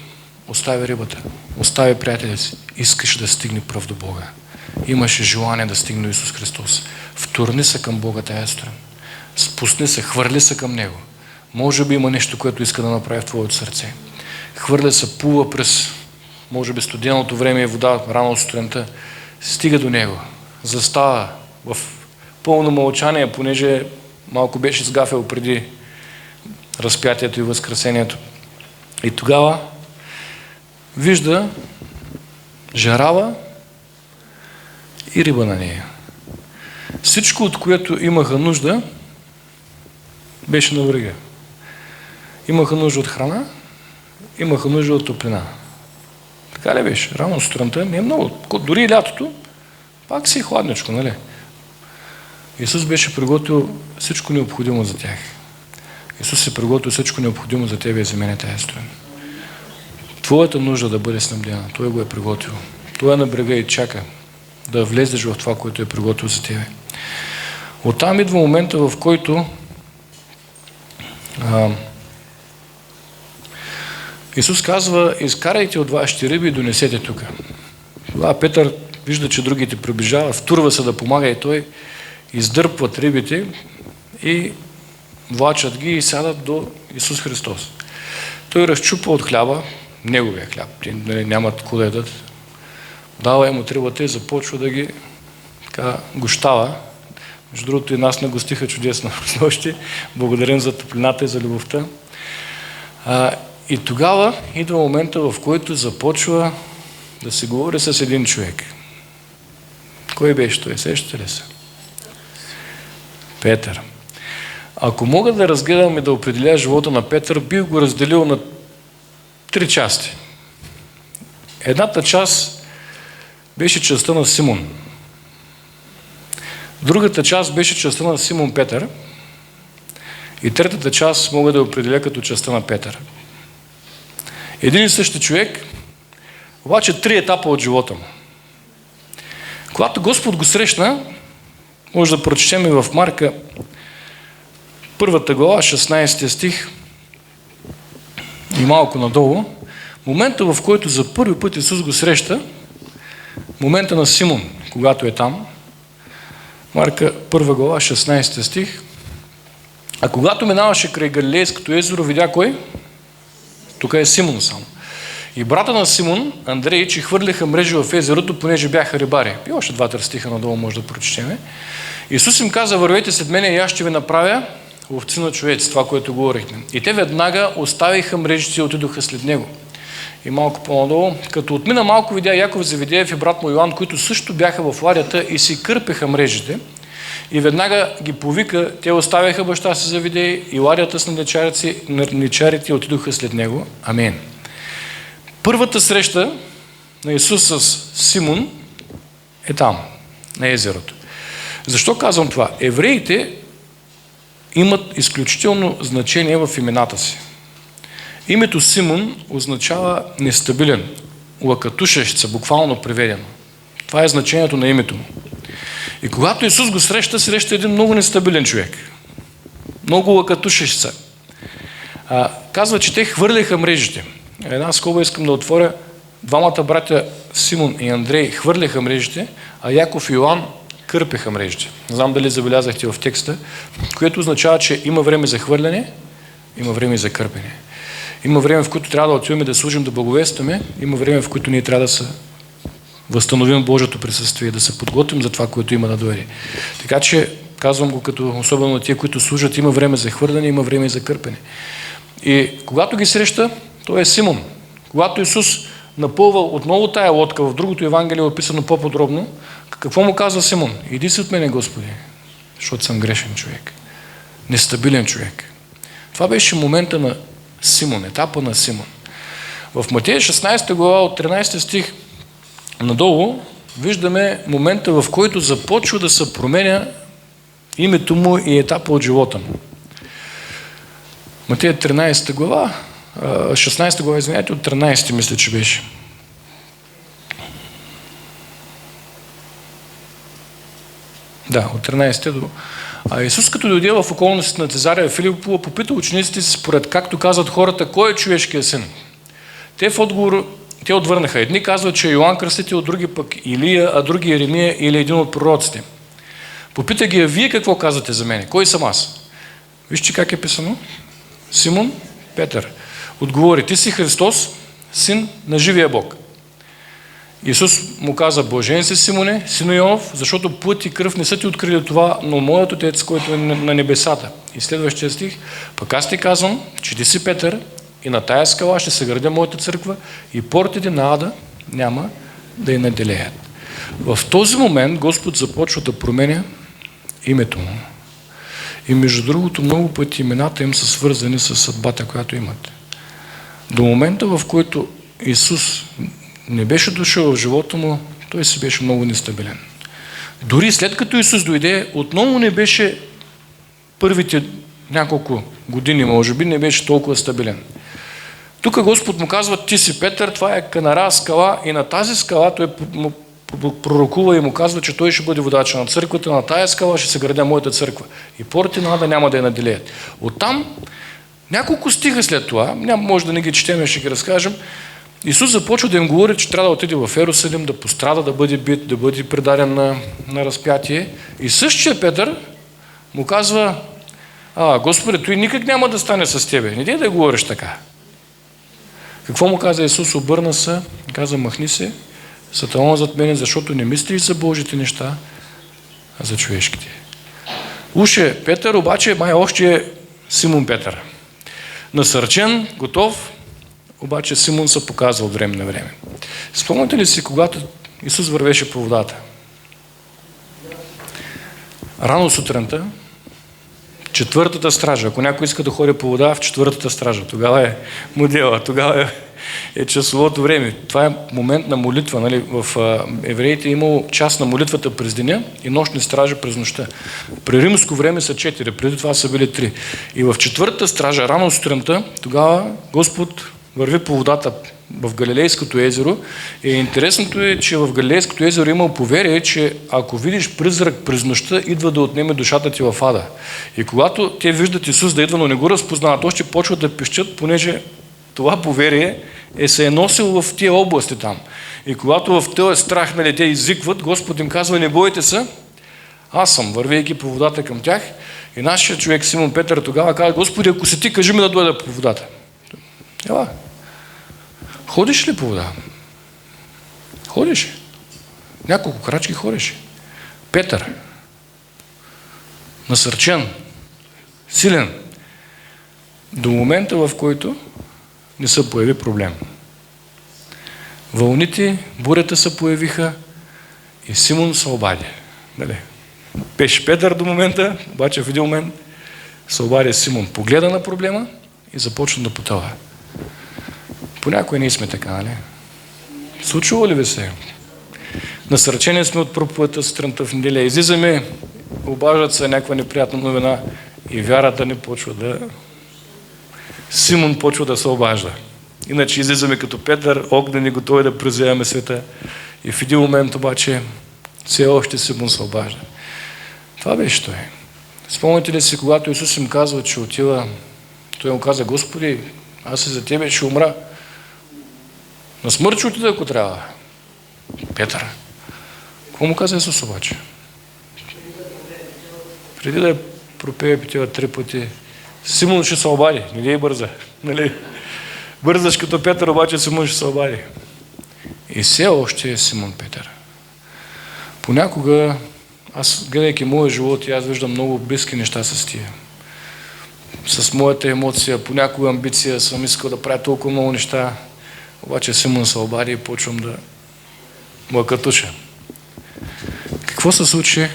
остави рибата, остави приятеля си. Искаш да стигне пръв до Бога. Имаше желание да стигне до Исус Христос. Втурни се към Бога тая сутрин. Спусни се, хвърли се към Него. Може би има нещо, което иска да направи в твоето сърце. Хвърля се, плува през, може би, студеното време и вода рано сутринта. Стига до Него. Застава в пълно мълчание, понеже малко беше сгафил преди разпятието и възкресението. И тогава вижда жарава и риба на нея. Всичко, от което имаха нужда, беше на брега. Имаха нужда от храна, имаха нужда от топлина. Така ли беше? Рано сутринта не е много. Дори и лятото, пак си е хладничко, нали? Исус беше приготвил всичко необходимо за тях. Исус е приготвил всичко необходимо за тебе и за мен тази сутрин. Твоята нужда да бъде снабдена, Той го е приготвил. Той е на брега и чака да влезеш в това, което е приготвил за тебе. Оттам идва момента, в който Исус казва, изкарайте от вашите риби и донесете тук. Тогава Петър вижда, че другите приближават, втурва се да помага и той, издърпват рибите и влачат ги и сядат до Исус Христос. Той разчупва от хляба, неговия хляб, те нямат какво да ядат, дава им от рибата и започва да ги гощава. Между другото и нас нагостиха чудесно с нощи. Благодарим за топлината и за любовта. И тогава идва момента, в който започва да се говори с един човек. Кой беше той? Сещате ли се? Петър. Ако мога да разгледам и да определя живота на Петър, бих го разделил на 3 части. Едната част беше частта на Симон. Другата част беше частта на Симон Петър. И третата част мога да определя като частта на Петър. Един и същи човек, обаче 3 етапа от живота му. Когато Господ го срещна, може да прочетем и в Марка 1 глава, 16 стих и малко надолу, момента, в който за първи път Исус го среща, момента на Симон, когато е там, Марка 1 глава, 16 стих, а когато минаваше край Галилейското езеро, видя кой? Тук е Симон само. И брата на Симон, Андрей, че хвърляха мрежи в езерото, понеже бяха рибари. И още 2-3 стиха надолу може да прочетем. Исус им каза, вървете след мене и аз ще ви направя ловци на човеци, това, което говорихме. И те веднага оставиха мрежите и отидоха след него. И малко по-надолу, като отмина малко, видя Яков Завидеев и брат му Йоан, които също бяха в ладята и си кърпеха мрежите. И веднага ги повика, те оставяха баща си Завидей и ладята с надничарите отидоха след него. Амин. Първата среща на Исус с Симон е там, на езерото. Защо казвам това? Евреите имат изключително значение в имената си. Името Симон означава нестабилен, лакатушещ се, буквално преведено. Това е значението на името му. И когато Исус го среща един много нестабилен човек. Много лакатушещ се. Казва, че те хвърляха мрежите. Една скоба искам да отворя. Двамата братя Симон и Андрей хвърляха мрежите, а Яков и Йоан кърпеха мрежите. Не знам дали забелязахте в текста, което означава, че има време за хвърляне, има време за кърпене. Има време, в което трябва да отиваме да служим, да благовестваме, има време, в което ние трябва да се възстановим Божието присъствие и да се подготвим за това, което има да дойде. Така че, казвам го като особено на тия, които служат, има време за хвърляне, има време и за кърпене. И когато ги среща, той е Симон. Когато Исус напълва отново тая лодка, в другото Евангелие е описано по-подробно, какво му казва Симон? Иди си от мене, Господи, защото съм грешен човек. Нестабилен човек. Това беше момента на Симон, етапа на Симон. В Матея 16 глава от 13 стих надолу виждаме момента, в който започва да се променя името му и етапа от живота му. Матея 13 глава, 16 глава, извиняйте, от 13 мисля, че беше. Да, от 13 до... Исус като дойде в околностите на Цезария Филипова, попита учениците си според както казват хората, кой е човешкият син. Те в отговор, те отвърнаха. Едни казват, че е Йоан Кръстител, други пък Илия, а други Еремия или един от пророците. Попита ги, а вие какво казвате за мене? Кой съм аз? Вижте как е писано. Симон Петър отговори, ти си Христос, син на живия Бог. Исус му каза, блажен си, Симоне, сино Йонов, защото плът и кръв не са ти открили това, но моят Отец, който е на небесата. И следващия стих, пък аз ти казвам, че ти си Петър и на тая скала ще се градя моята църква и портите на ада няма да я наделеят. В този момент Господ започва да променя името му. И между другото, много пъти имената им са свързани с съдбата, която имат. До момента, в който Исус не беше дошъл в живота му, той си беше много нестабилен. Дори след като Исус дойде, отново не беше първите няколко години, може би, не беше толкова стабилен. Тук Господ му казва, ти си Петър, това е канара скала и на тази скала той му пророкува и му казва, че той ще бъде водача на църквата, на тая скала ще се градя моята църква. И порти на ада няма да я наделеят. Оттам Няколко стиха след това, може да не ги четем, ще ги разкажем, Исус започва да им говори, че трябва да отиде в Ерусалим, да пострада, да бъде бит, да бъде предаден на разпятие. И същия Петър му казва: Господи, той никак няма да стане с тебе. Не дей да говориш така. Какво му каза Исус? Обърна се, каза: махни се, Сатана зад мене, защото не мислиш за Божите неща, а за човешките. Уше Петър, обаче май още е Симон Петър. Насърчен, готов, обаче Симон се показва от време на време. Спомняте ли си, когато Исус вървеше по водата? Рано сутринта, четвъртата стража. Ако някой иска да ходи по вода, в четвъртата стража. Тогава е модела, тогава е часовото време. Това е момент на молитва. Нали? В евреите е имало час на молитвата през деня и нощни стража през нощта. При римско време са 4, преди това са били 3. И в четвъртата стража, рано сутринта, тогава Господ върви по водата в Галилейското езеро. И интересното е, че в Галилейското езеро има поверие, че ако видиш призрак през нощта, идва да отнеме душата ти в ада. И когато те виждат Исус да идва, но не го разпознават, още почват да пищят, понеже това поверие се е носил в тия области там. И когато в този страх, нали, те извикват, Господ им казва: не бойте се, аз съм, вървейки по водата към тях. И нашия човек Симон Петър тогава казва: Господи, ако си ти, кажи ми да дойда по водата. Ела, ходиш ли по вода? Ходиш. Няколко крачки ходиш. Петър, насърчен, силен, до момента, в който не се появи проблем. Вълните, бурята се появиха и Симон се обади. Нали? Беше Петър до момента, обаче в един момент се обади Симон. Погледа на проблема и започна да потъва. Понякога ние сме така, нали? Случва ли ви се? Насърчени сме от проповедта сутринта в неделя. Излизаме, обаждат се някаква неприятна новина и вярата ни почва да... Симон почва да се обажда. Иначе излизаме като Петър, огнени, готови да приземаме света. И в един момент обаче все още Симон се обажда. Това беше той. Спомняте ли си, когато Исус им казва, че отива, той му каза: Господи, аз и за тебе ще умра. На смърт ще отида, ако трябва. Петър. Какво му каза Исус обаче? Преди да пропее питева 3 пъти, Симон ще се обади. Не дей бърза. Нали? Бързаш като Петър, обаче Симон ще се обади. И все още е Симон Петър. Понякога, аз гледайки моя живот, аз виждам много близки неща с тия. С моята емоция, понякога амбиция, съм искал да правя толкова много неща, обаче Симон се обади и почвам да млъкатуша. Какво се случи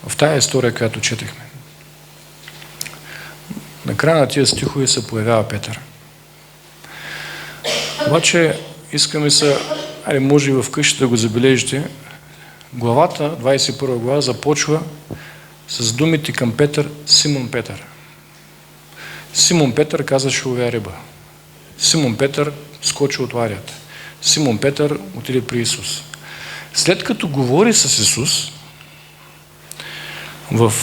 в тая история, която четехме? На края на тия стихове се появява Петър. Обаче искаме се, може и в къщи да го забележите, главата, 21 глава, започва с думите към Петър: Симон Петър. Симон Петър каза: ще ловя риба. Симон Петър скочи от ладията. Симон Петър отиде при Исус. След като говори с Исус, в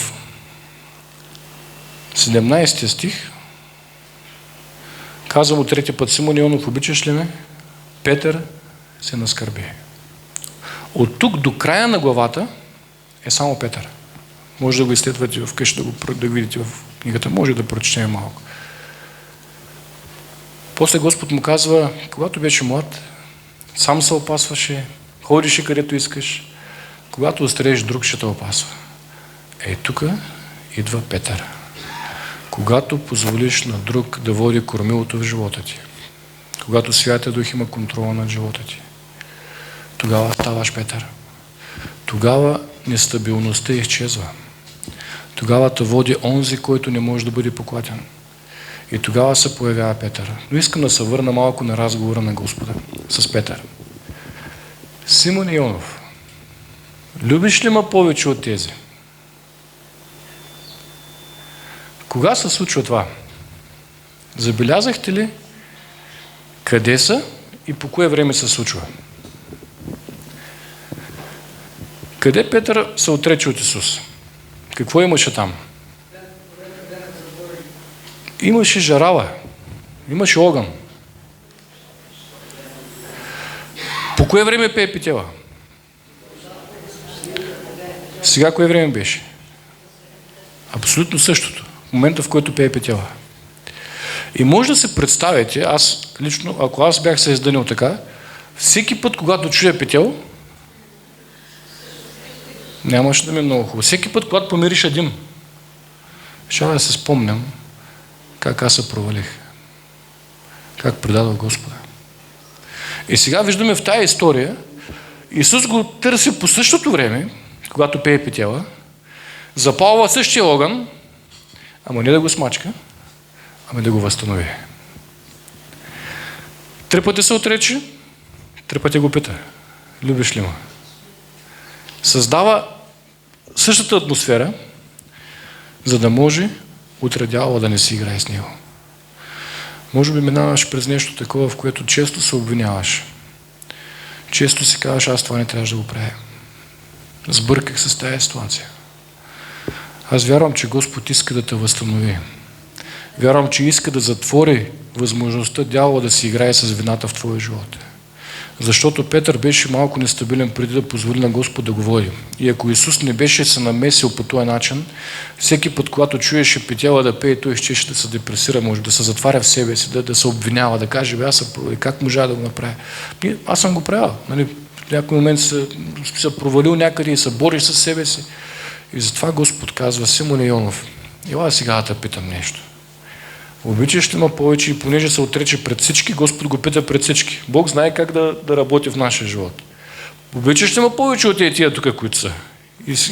17 стих казва му 3 път: Симон Ионов, обичаш ли ме? Петър се наскърби. От тук до края на главата е само Петър. Може да го изследвате вкъщи, да го видите в книгата. Може да прочетем малко. После Господ му казва: когато беше млад, сам се опасваше, ходеше където искаш, когато остарееш, друг ще те опасва. Тук идва Петър. Когато позволиш на друг да води кормилото в живота ти, когато Святия Дух има контрола над живота ти, тогава ставаш Петър. Тогава нестабилността изчезва. Тогава те води онзи, който не може да бъде поклатен. И тогава се появява Петър. Но искам да се върна малко на разговора на Господа с Петър. Симон Ионов, любиш ли ма повече от тези? Кога се случва това? Забелязахте ли къде са и по кое време се случва? Къде Петър се отрече от Исус? Какво имаше там? Имаше жарава, имаше огън. По кое време пее петела? Сега кое време беше? Абсолютно същото. В момента, в който пее петела. И може да се представите, аз лично, ако аз бях се изданил така, всеки път, когато чуя петел, нямаше да ми е много хубаво. Всеки път, когато помириша дим, ще да се спомням как аз се провалих. Как предадох Господа. И сега виждаме в тая история, Исус го търси по същото време, когато пее петела, запалва същия огън, ама не да го смачка, ами да го възстанови. 3 пъти се отрече, 3 пъти го пита: любиш ли ме? Създава същата атмосфера, за да може утре дявола да не си играе с него. Може би минаваш през нещо такова, в което често се обвиняваш. Често си казваш: аз това не трябваше да го правя. Сбърках се с тази ситуация. Аз вярвам, че Господ иска да те възстанови. Вярвам, че иска да затвори възможността дявола да си играе с вината в твоя живот. Защото Петър беше малко нестабилен преди да позволи на Господ да го води. И ако Исус не беше се намесил по този начин, всеки път, когато чуеше петела да пее, той щеше да се депресира, може да се затваря в себе си, да се обвинява, да каже: бе, аз как можа да го направя? Аз съм го правил. Нали? В някой момент се провалил някъде и се бориш със себе си. И затова Господ казва: Симон Йонов, ела сега да те питам нещо. Обичаш ли ме повече? И понеже се отрече пред всички, Господ го пита пред всички. Бог знае как да работи в нашия живот. Обичаш ли ме повече от тия тук, които са?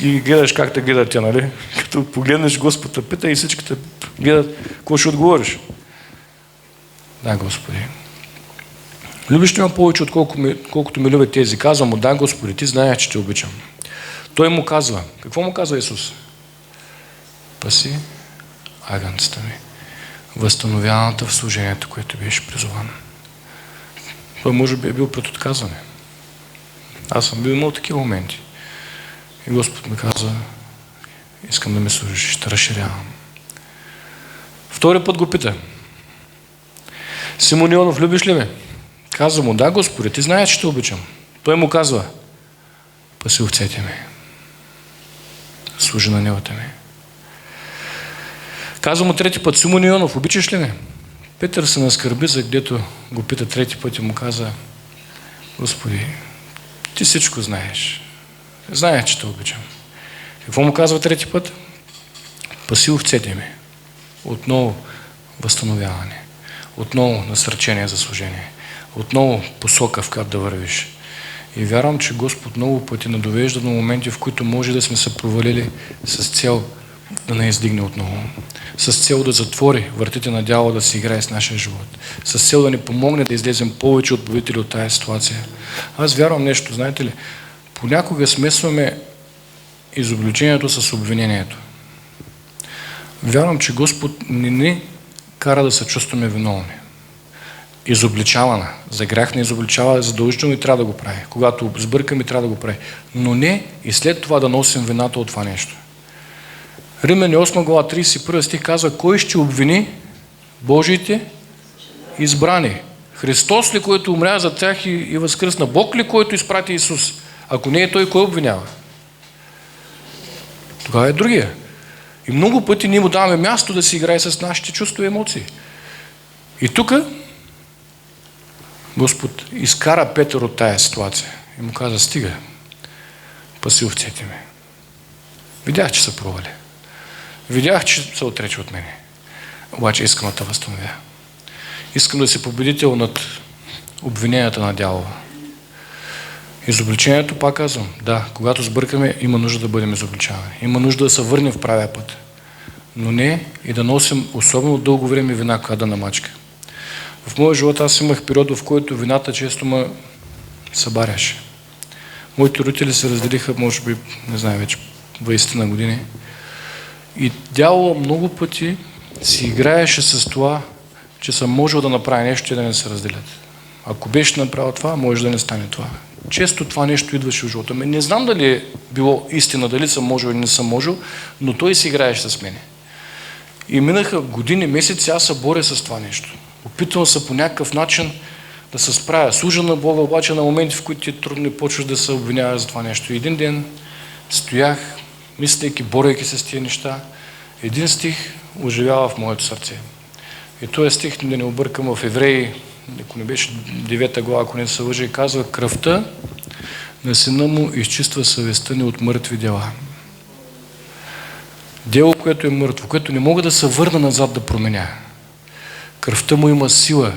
И гледаш как те гледат тя, нали? Като погледнеш, Господ те пита и всичките гледат, какво ще отговориш? Да, Господи. Любиш ли ме повече, колкото ме любят тези? Казвам му: да, Господи, ти знаеш, че те обичам. Той му казва. Какво му казва Исус? Паси агънцата ми. Възстановяваната в служението, което беше призован. Той може би е бил пред отказване. Аз съм бил имал такива моменти. И Господ ми каза: искам да ме служиш, ще разширявам. Втори път го пита: Симон Йонов, любиш ли ме? Казва му: да, Господи, ти знаеш, че те обичам. Той му казва: паси овцете ми. Служи на нивата ми. Казва му трети път: Симон Йонов, обичаш ли ме? Петър се наскърби, за гдето го пита трети път и му каза: Господи, ти всичко знаеш. Знаеш, че те обичам. Какво му казва трети път? Паси овцете ми. Отново възстановяване. Отново насърчение за служение. Отново посока, в която да вървиш. И вярвам, че Господ много пъти надовежда до моменти, в които може да сме се провалили с цел да не издигне отново. С цел да затвори вратите на дявола да си играе с нашия живот. С цел да ни помогне да излезем повече от победители от тази ситуация. Аз вярвам нещо, знаете ли, понякога смесваме изобличението с обвинението. Вярвам, че Господ не ни кара да се чувстваме виновни. Изобличавана. За грях не изобличава, задължително и трябва да го прави. Когато сбъркаме, трябва да го прави. Но не и след това да носим вината от това нещо. Римляни 8 глава 31 стих казва: кой ще обвини Божиите избрани? Христос ли, който умря за тях и възкръсна? Бог ли, който изпрати Исус? Ако не е той, кой обвинява? Тогава е другия. И много пъти ние му даваме място да си играе с нашите чувства и емоции. И тук Господ изкара Петър от тая ситуация и му каза: стига, паси овцете ми. Видях, че се провали. Видях, че се отрече от мене. Обаче искам да те възстановя. Искам да си победител над обвиненията на дявола. Изобличението, пак казвам, да, когато сбъркаме, има нужда да бъдем изобличавани. Има нужда да се върнем в правия път. Но не и да носим особено дълго време вина, която да намачка. В моя живот аз имах период, в който вината често ме събаряше. Моите родители се разделиха, може би, не знам, вече 20 на години. И дявола много пъти си играеше с това, че съм можел да направя нещо и да не се разделят. Ако беше направил това, може да не стане това. Често това нещо идваше в живота. Не знам дали е било истина, дали съм можел или не съм можел, но той си играеше с мене. И минаха години, месеци, аз се боря с това нещо. Опитвам се по някакъв начин да се справя. Служа на Бога, обаче на моменти, в които ти е трудно и почваш да се обвиняваш за това нещо. И един ден стоях, мислейки, борейки се с тия неща, един стих оживява в моето сърце. И този стих, да не объркам, в Евреи, ако не беше 9 глава, ако не се лъжа, и казва: кръвта на сина му изчиства съвестта ни от мъртви дела. Дело, което е мъртво, което не мога да се върна назад да променя. Кръвта му има сила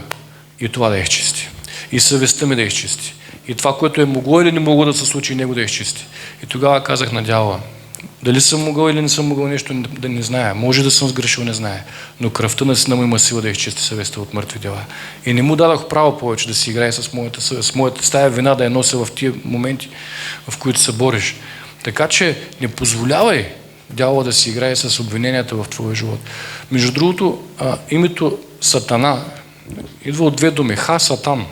и това да изчисти. И съвестта ми да изчисти. И това, което е могло или не могло да се случи, него да изчисти. И тогава казах на дявола: дали съм могъл или не съм могъл нещо да не зная. Може да съм сгрешил, не знае. Но кръвта на сина му има сила да изчисти съвестта от мъртви дела. И не му дадох право повече да си играе с моята съвест, с моята стая вина да я нося в тия моменти, в които се бориш. Така че не позволявай дявола да си играе с обвиненията в твоя живот. Между другото, името Сатана идва от две думи. Сатан.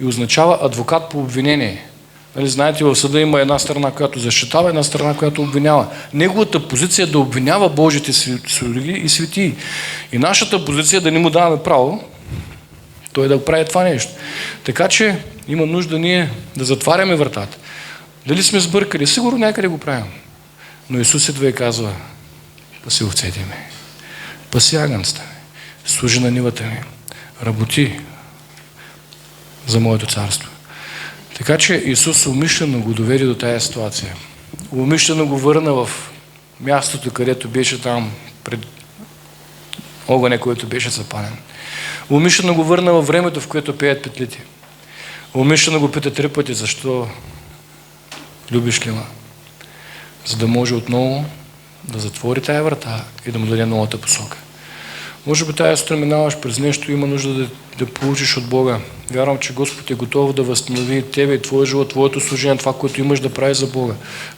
И означава адвокат по обвинение. Нали, знаете, в съда има една страна, която защитава, една страна, която обвинява. Неговата позиция е да обвинява Божите слуги и светии. И нашата позиция е да не му даваме право той да прави това нещо. Така че има нужда ние да затваряме вратата. Дали сме сбъркали? Сигурно някъде го правим. Но Исус идва и казва: паси овцете ми, паси агънцата ми, служи на нивата ми, работи за моето царство. Така че Исус умишлено го доведе до тая ситуация. Умишлено го върна в мястото, където беше там пред огъня, който беше запален. Умишлено го върна във времето, в което пеят петлите. Умишлено го пита 3 пъти: защо любиш ли ме? За да може отново да затвори тая врата и да му даде новата посока. Може би тая сутрин минаваш през нещо, има нужда да получиш от Бога. Вярвам, че Господ е готов да възстанови тебе и твоя живот, твоето служение, това, което имаш да правиш за Бога.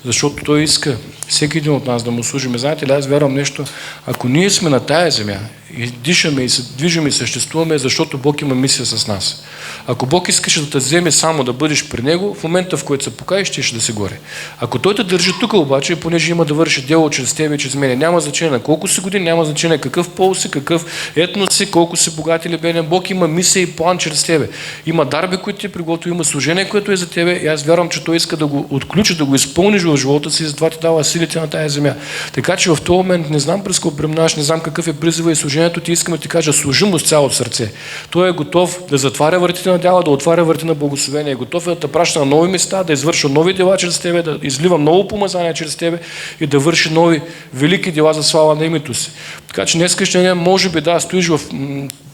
Защото Той иска всеки един от нас да му служим. И знаете ли, аз вярвам нещо: ако ние сме на тая земя и дишаме и се движим и съществуваме, защото Бог има мисия с нас. Ако Бог искаше да те вземе само да бъдеш при Него, в момента, в който се покаеш, ще да се горе. Ако Той те държи тук обаче, понеже има да върши дело чрез тебе и чрез мене, няма значение на колко си години, няма значение какъв пол си, какъв етнос си, колко си богат или беден, Бог има мисия и план чрез тебе. Има дарби, които ти приготви, има служение, което е за тебе, и аз вярвам, че Той иска да го отключи, да го изпълниш в живота си, и затова ти дава силите на тая земя. Така че в този момент не знам през какво преминаваш, не знам какъв е призива и служението ти, искам да ти кажа: служи му с цялото сърце. Той е готов да затваря вратите на дяла, да отваря врати на благословение, е готов да те праща на нови места, да извършва нови дела чрез тебе, да излива ново помазание чрез тебе и да върши нови велики дела за слава на името си. Така че днескашния ден, може би да стоиш в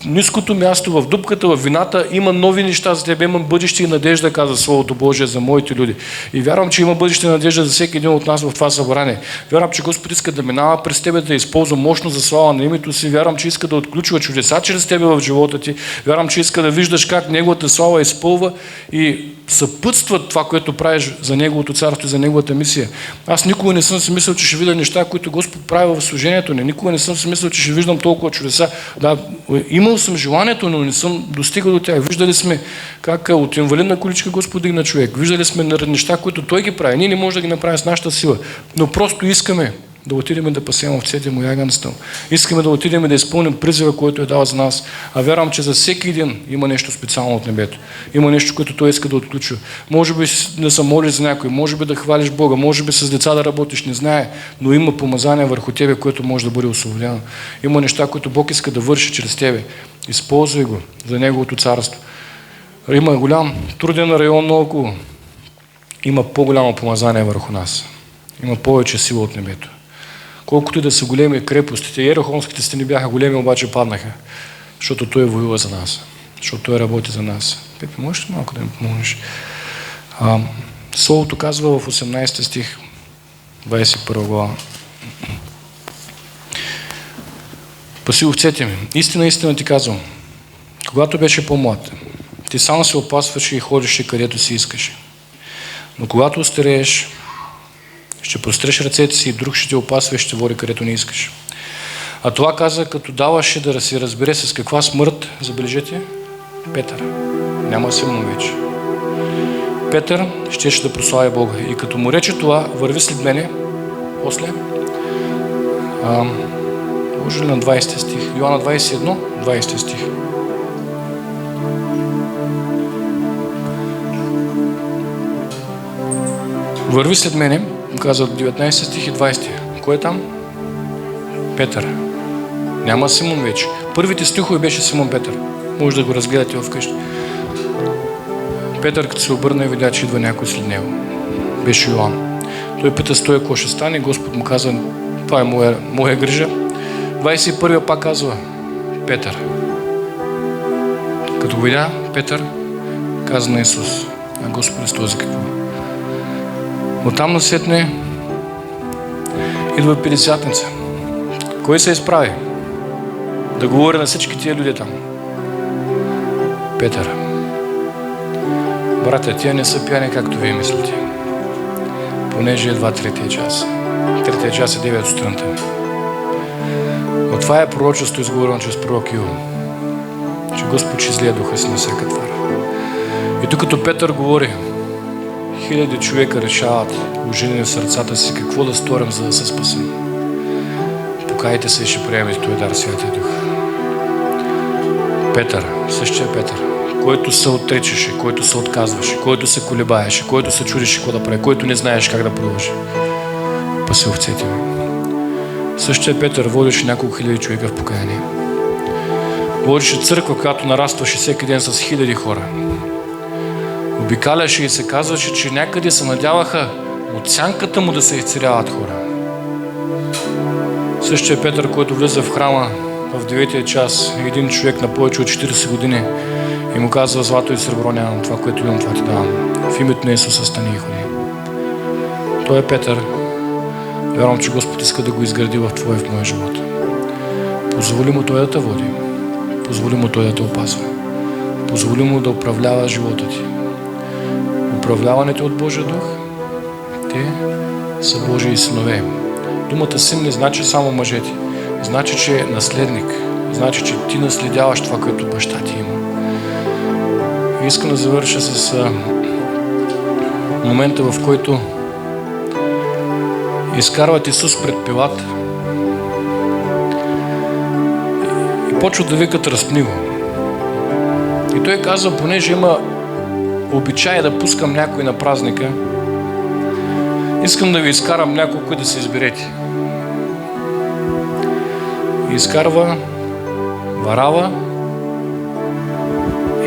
ниското място, в дупката, в вината, има нови неща за тебе, има бъдеще и надежда, каза Словото Божие за моите люди. И вярвам, че има бъдеще и надежда за всеки един от нас в това събрание. Вярвам, че Господ иска да минава през тебе, да използва мощно за слава на името си. Вярвам, че иска да отключва чудеса чрез тебе в живота ти. Вярвам, че иска да виждаш как Неговата слава изпълва и съпътства това, което правиш за Неговото царство и за Неговата мисия. Аз никога не съм си мислил, че ще видя неща, които Господ прави в служението ни. Никога не съм си мислил, че ще виждам толкова чудеса. Да, имал съм желанието, но не съм достигал до тях. Виждали сме как от инвалидна количка Господ дигна човек. Виждали сме неща, които Той ги прави. Ние не можем да ги направим с нашата сила. Но просто искаме да отидем да пасем овцете му и агънцата му. Искаме да отидем да изпълним призива, който е дал за нас. А вярвам, че за всеки един има нещо специално от небето. Има нещо, което Той иска да отключи. Може би да се молиш за някой, може би да хвалиш Бога, може би с деца да работиш, не знае, но има помазание върху тебе, което може да бъде освободено. Има неща, които Бог иска да върши чрез тебе. Използвай го за Неговото царство. Има голям труден район наоколо. Има по-голямо помазание върху нас. Има повече сила от небето. Колкото и да са големи крепостите, Иерихонските стени бяха големи, обаче паднаха. Защото Той воюва за нас. Защото Той работи за нас. Пепи, можеш ли малко да ми помогнеш? Словото казва в 18 стих, 21 глава. Паси овцете ми. Истина, истина ти казвам. Когато беше по-млад, ти сам се опасваше и ходеше където си искаше. Но когато остарееш, ще простреш ръцете си и друг ще те опасва и ще води където не искаш. А това каза, като даваше да се разбере с каква смърт, забележете, Петър. Няма силно вече. Петър щеше да прославя Бога. И като му рече това, върви след мене, после, Може ли на 20 стих? Йоанна 21, 20 стих. Върви след мене, казва 19 стих и 20. Кой е там? Петър. Няма Симон вече. Първите стихове беше Симон Петър. Може да го разгледате вкъщи. Петър, като се обърна и видя, че идва някой след него. Беше Йоан. Той пита стоя какво ще стане. Господ му каза, това е моя грижа. 21 пак казва Петър. Като го видя, Петър каза на Исус: а Господи, с този какво? Оттам насетне идва Петдесятница. Кой се изправи да говори на всички тия люди там? Петър. Братя, тия не са пияни, както вие мислите. Понеже едва третия час. Третия час е 9 сутринта. Но това е пророчество, изговорено чрез пророк Йоел, че Господ ще излие духа си на всяка твар. И тук като Петър говори, хиляди човека решават, оженени в сърцата си, какво да сторим, за да се спасим. Покайте се и ще приемете този дар, Святия Дух. Петър, същия Петър, който се отречеше, който се отказваше, който се колебаеше, който се чудеше какво да прави, който не знаеш как да продължи. Паси овцете ми. Същия Петър водеше няколко хиляди човека в покаяние. Водеше църква, която нарастваше всеки ден с хиляди хора. Обикаляше и се казваше, че някъде се надяваха от сянката му да се изцеляват хора. Същия Петър, който влиза в храма в 9-тия час, един човек на повече от 40 години и му казва: злато и сребро нямам, това, което имам, това ти давам. В името на Исуса стани и ходи. Той е Петър. Вярвам, че Господ иска да го изгради в твоя и в моя живот. Позволи му Той да те води. Позволи му Той да те опазва. Позволи му да управлява живота ти. Управляването от Божия дух, те са Божии синове. Думата син не значи само мъжете. Значи, че е наследник. Значи, че ти наследяваш това, което баща ти има. И искам да завърша с момента, в който изкарват Исус пред Пилат и почват да викат: разпни го. И той казва: понеже има обичай да пускам някой на празника, искам да ви изкарам няколко и да се изберете. И изкарва Варава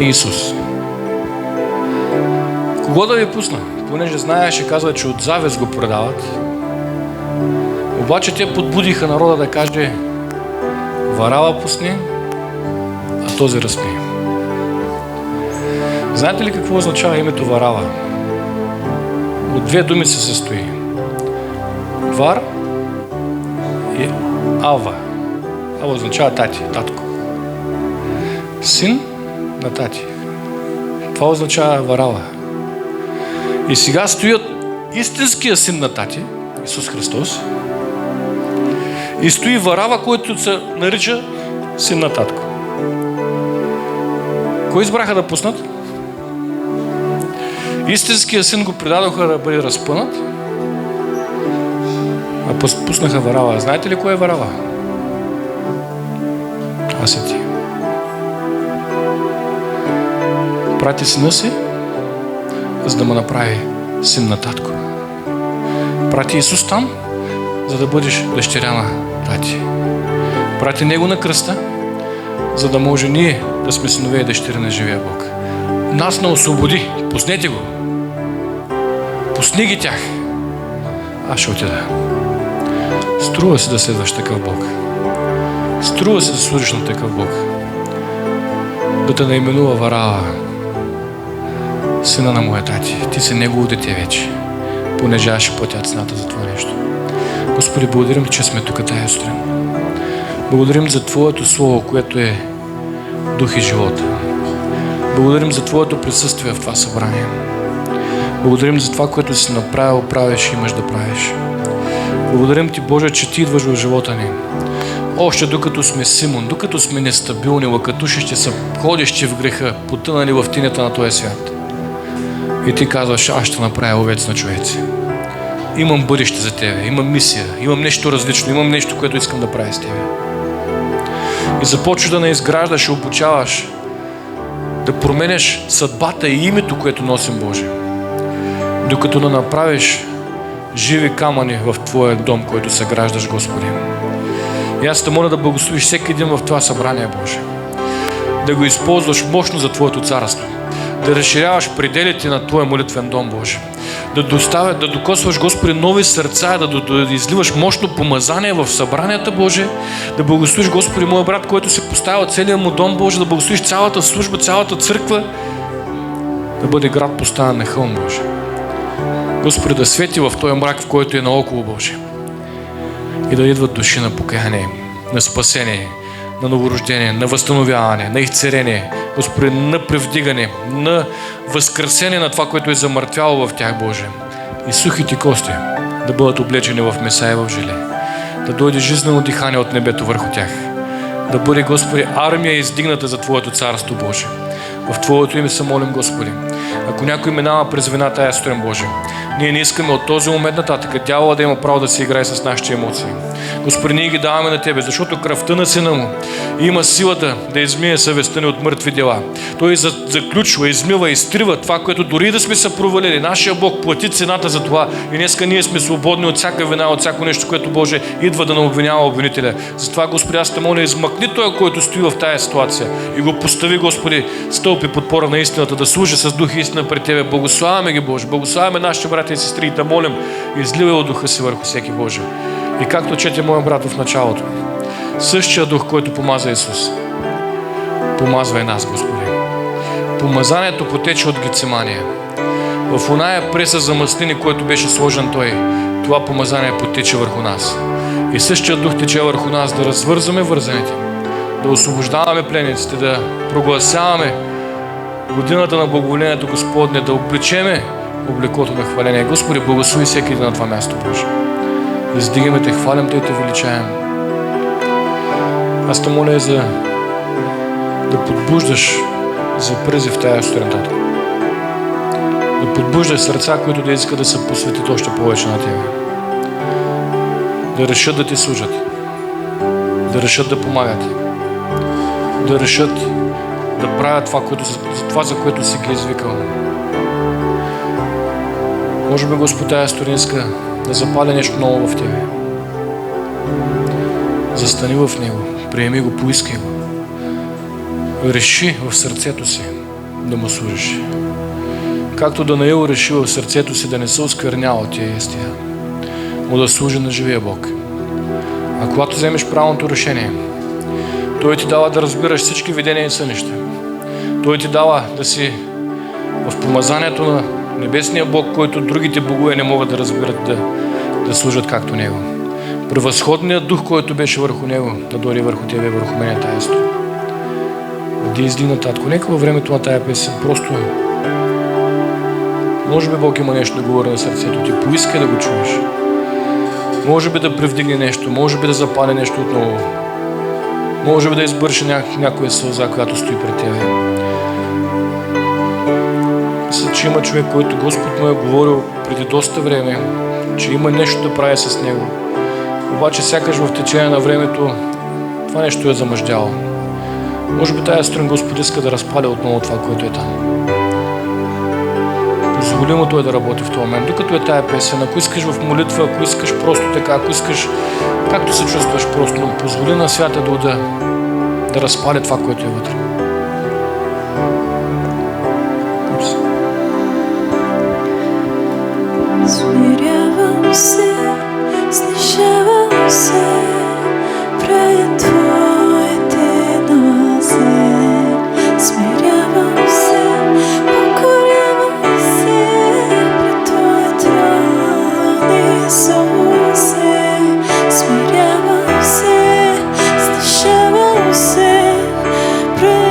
и Исус. Кого да ви пусна? Понеже знаеше, казва, че от завист го продават. Обаче те подбудиха народа да каже: Варава пусни, а този разпни. Знаете ли какво означава името Варава? От две думи се състои. Вар и Ава. Ава означава тати, татко. Син на тати. Това означава Варава. И сега стоят истинския син на тати, Исус Христос, и стои Варава, който се нарича син на татко. Кой избраха да пуснат? Истинския син го предадоха да бъде разпънат, а пуснаха Варава. Знаете ли кой е Варава? Аз е ти. Прати сина си, за да му направи син на татко. Прати Исус там, за да бъдеш дъщеря на тати. Прати Него на кръста, за да може ние да сме синове и дъщери на живия Бог. Нас не освободи. Пуснете го. Пусни ги тях. Аз ще отида. Струва се да следваш такъв Бог. Струва се да служиш на такъв Бог. Да те наименува Варава, сина на моя тати. Ти си Негово дете вече, понеже аз ще платя цената за това нещо. Господи, благодарим Ти, че сме тук тая сутрин. Благодарим за Твоето Слово, което е дух и живот. Благодарим за Твоето присъствие в това събрание. Благодарим за това, което си направил, правиш и имаш да правиш. Благодарим Ти, Боже, че Ти идваш в живота ни. Още докато сме Симон, докато сме нестабилни, лъкатушещи са, ходещи в греха, потънали в тинята на този свят. И Ти казваш: аз ще направя овец на човеци. Имам бъдеще за Тебе, имам мисия, имам нещо различно, имам нещо, което искам да правя с Тебе. и започваш да не изграждаш и обучаваш, да променеш съдбата и името, което носим, Боже. Докато не направиш живи камъни в Твоя дом, който съграждаш, Господи. И аз те моля да благословиш всеки един в това събрание, Боже. Да го използваш мощно за Твоето царство. Да разширяваш пределите на Твоя молитвен дом, Боже. Да докосваш, Господи, нови сърца, да изливаш мощно помазание в събранията, Боже. Да благословиш, Господи, моя брат, който се поставя целият му дом, Боже. Да благословиш цялата служба, цялата църква. Да бъде град поставен на хълм, Боже. Господи, да свети в този мрак, в който е наоколо, Боже. И да идват души на покаяние, на спасение, на новорождение, на възстановяване, на изцеление, Господи, на превдигане, на възкресение на това, което е замъртвяло в тях, Боже. И сухите кости да бъдат облечени в меса и в желе. Да дойде жизнено дихание от небето върху тях. Да бъде, Господи, армия издигната за Твоето царство, Боже. В Твоето име се молим, Господи. Ако някой минава през вина тая сутрин, Боже, ние не искаме от този момент нататък дявола да има право да се играе с нашите емоции. Господи, ние ги даваме на Тебе, защото кръвта на Сина Му има силата да измие съвестта ни от мъртви дела. Той заключва, измива, изтрива това, което дори да сме се провалили. Нашия Бог плати цената за това и днеска ние сме свободни от всяка вина, от всяко нещо, което, Боже, идва да не обвинява обвинителя. Затова, Господи, аз те моля, измъкни той, който стои в тая ситуация и го постави, Господи, стълб и подпора на истината, да служи с дух и истина пред Тебе. Благославяме ги, Боже. Благославяме нашите брати и сестри и да молим, изливай от духа си върху всеки, Боже. И както чете моя брат в началото, същия дух, който помаза Исус, помазва и нас, Господи. Помазанието потече от Гецимания. В оная преса за маслини, който беше сложен Той, това помазание потече върху нас. И същия дух тече върху нас да развързваме вързаните, да освобождаваме пленниците, да прогласяваме годината на благоволението Господне, да облечеме облекото на хваление. Господи, благослови всеки един на това място, Боже. Издигаме Те, хвалим Те и Те величаем. Аз те моля да подбуждаш за призив тая сутринта. Да подбуждаш сърца, които да искат да се посветят още повече на Тебе. Да решат да Ти служат. Да решат да помагат. Да решат да правят това, за което си ги извикал. Може би Господ тая сутрин иска да запали нещо ново в Тебе. Застани в Него, приеми го, поискай го. Реши в сърцето си да Му служиш. Както Данаил реши в сърцето си да не се осквернява от тия естия, но да служи на живия Бог. А когато вземеш правилното решение, Той ти дава да разбираш всички видения и сънища. Той ти дава да си в помазанието на небесния Бог, който другите богове не могат да разбират, да служат както Него. Превъзходният дух, който беше върху Него, да дойде върху Тебе, върху мене тая сто. Да издигна, Татко. Нека във времето на тая песен просто може би Бог има нещо да говори на сърцето ти. Поискай да го чуеш. Може би да привдигне нещо, може би да запали нещо отново. Може би да избърши някоя сълза, която стои пред Тебе. Мисля, че има човек, който Господ му е говорил преди доста време, че има нещо да прави с него. Обаче сякаш в течение на времето това нещо е замъждяло. Може би тая сутрин Господ иска да разпаля отново това, което е там. Позволи му Той да работи в този момент. Докато е тая песен, ако искаш в молитва, ако искаш просто така, ако искаш както се чувстваш просто, но позволи на Свята Дух да разпали това, което е вътре. Смирявам се, снишавам се пред Твоите нозе. Смирявам се, покорявам се пред Твоя трон, Исусе. Смирявам се, снишавам се пред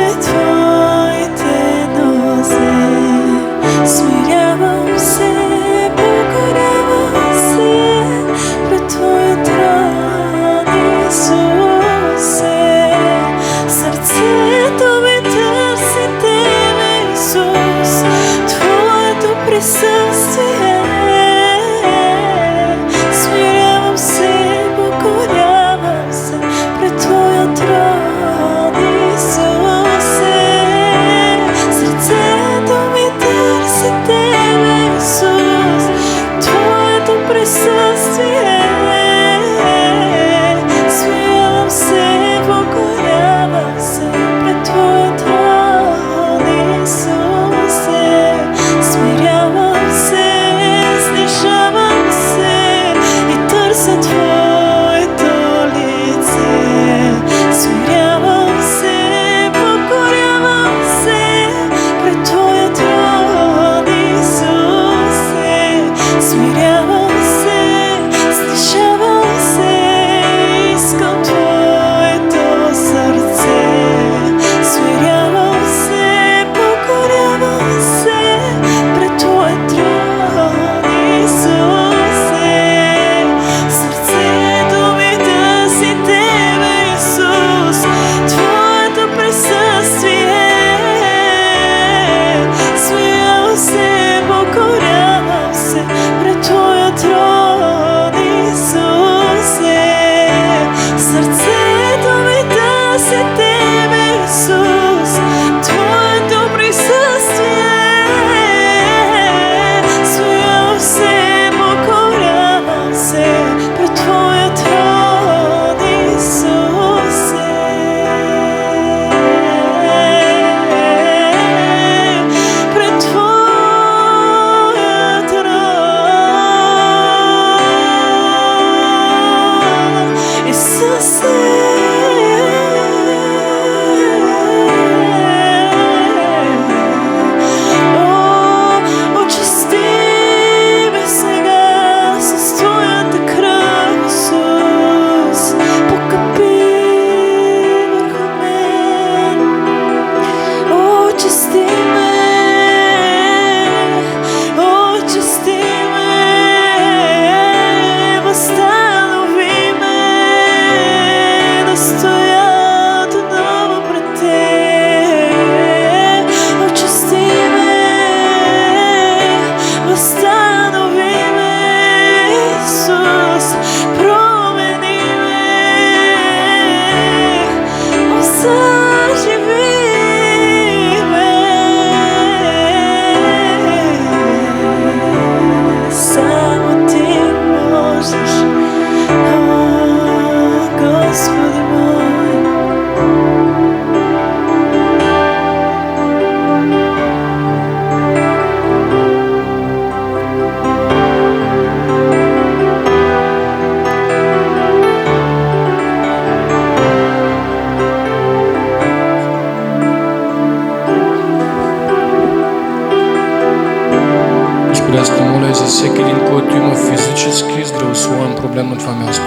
Господи, аз те моля и за всеки един, който има физически здравословен проблем на това място.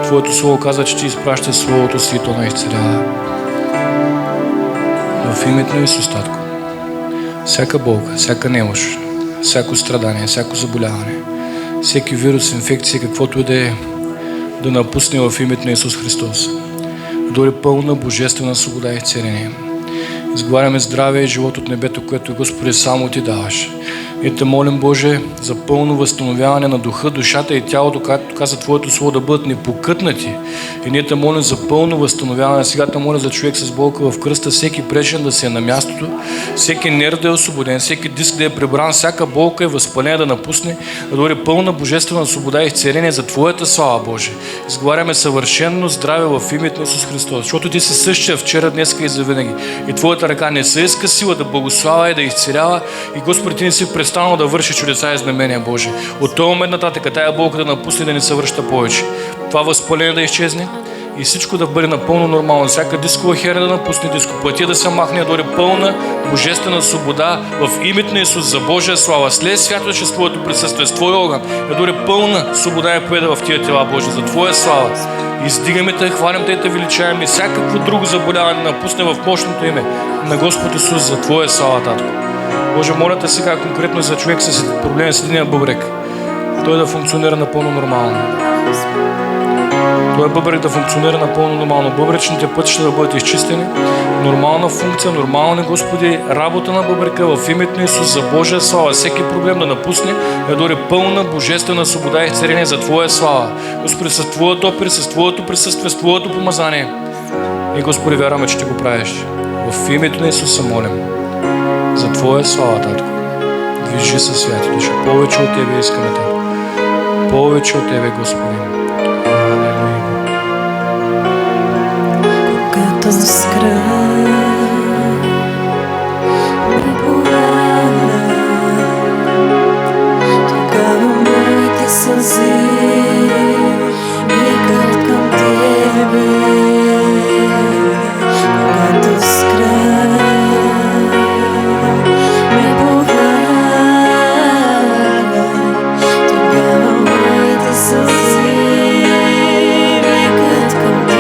Твоето Слово каза, че Ти изпраща Словото си и то на изцелява. В името на Исус, Татко, всяка болка, всяка немощ, всяко страдание, всяко заболяване, всеки вирус, инфекция, каквото и да напусне в името на Исус Христос. Да дойде пълна божествена свобода и изцеление. Изговаряме здраве и живот от небето, което, Господи, само Ти даваш. И те молим, Боже, за пълно възстановяване на духа, душата и тялото, както каза Твоето Слово, да бъдат непокътнати. И ние те молим за пълно възстановяване. Сега те моля за човек с болка в кръста, всеки прешен да се е на мястото, всеки нерв да е освободен, всеки диск да е прибран, всяка болка и възпаление да напусне, да дойде пълна божествена свобода и изцеление за Твоята слава, Боже. Изговаряме съвършено здраве в името на Исус Христос, защото Ти си същия вчера, днеска и завинаги. И Твоята ръка не се иска сила да благославя и да изцелява. И Господи, Ти не си престанал да върши чудеса и знамения, Боже. От този момент нататък тая болка да напусне, да не се връща повече. Това възпаление да изчезне и всичко да бъде напълно нормално. Всяка дискова херня да напусне, дископатия да се махне, да дойде пълна божествена свобода в името на Исус за Божия слава. След святото с Твоето присъствие, с Твоя огън, да дойде пълна свобода и победа в тия тела, Боже, за Твоя слава. Издигаме Те, хвалим Те и Те величаем и всякакво друго заболяване да напусне в мощното име на Господ Исус за Твоя слава, Татко. Боже, моля Те сега конкретно за човек с проблеми с единия бъбрек. Той да функционира напълно нормално. Той бъбрек да функционира напълно нормално. Бъбречните пътища да бъдат изчистени. Нормална функция, нормална, Господи, работа на бъбрека в името на Исус за Божия слава. Всеки проблем да напусне, да дойде пълна божествена свобода и изцеление за Твоя слава. Господи, с Твоето опир, с Твоето присъствие, с Твоето помазание. И Господи, вярваме, че Ти го правиш. В името на Исус се молим. За Твоя слава, Татко. Движи със святи души. Повече от Тебе искаме, Татко. Повече от Тебе, Господи. Когато с край преболя, тогава моите сълзи бегат към Тебе. Когато с край ме поваля, тогава моите сълзи бегат към Тебе.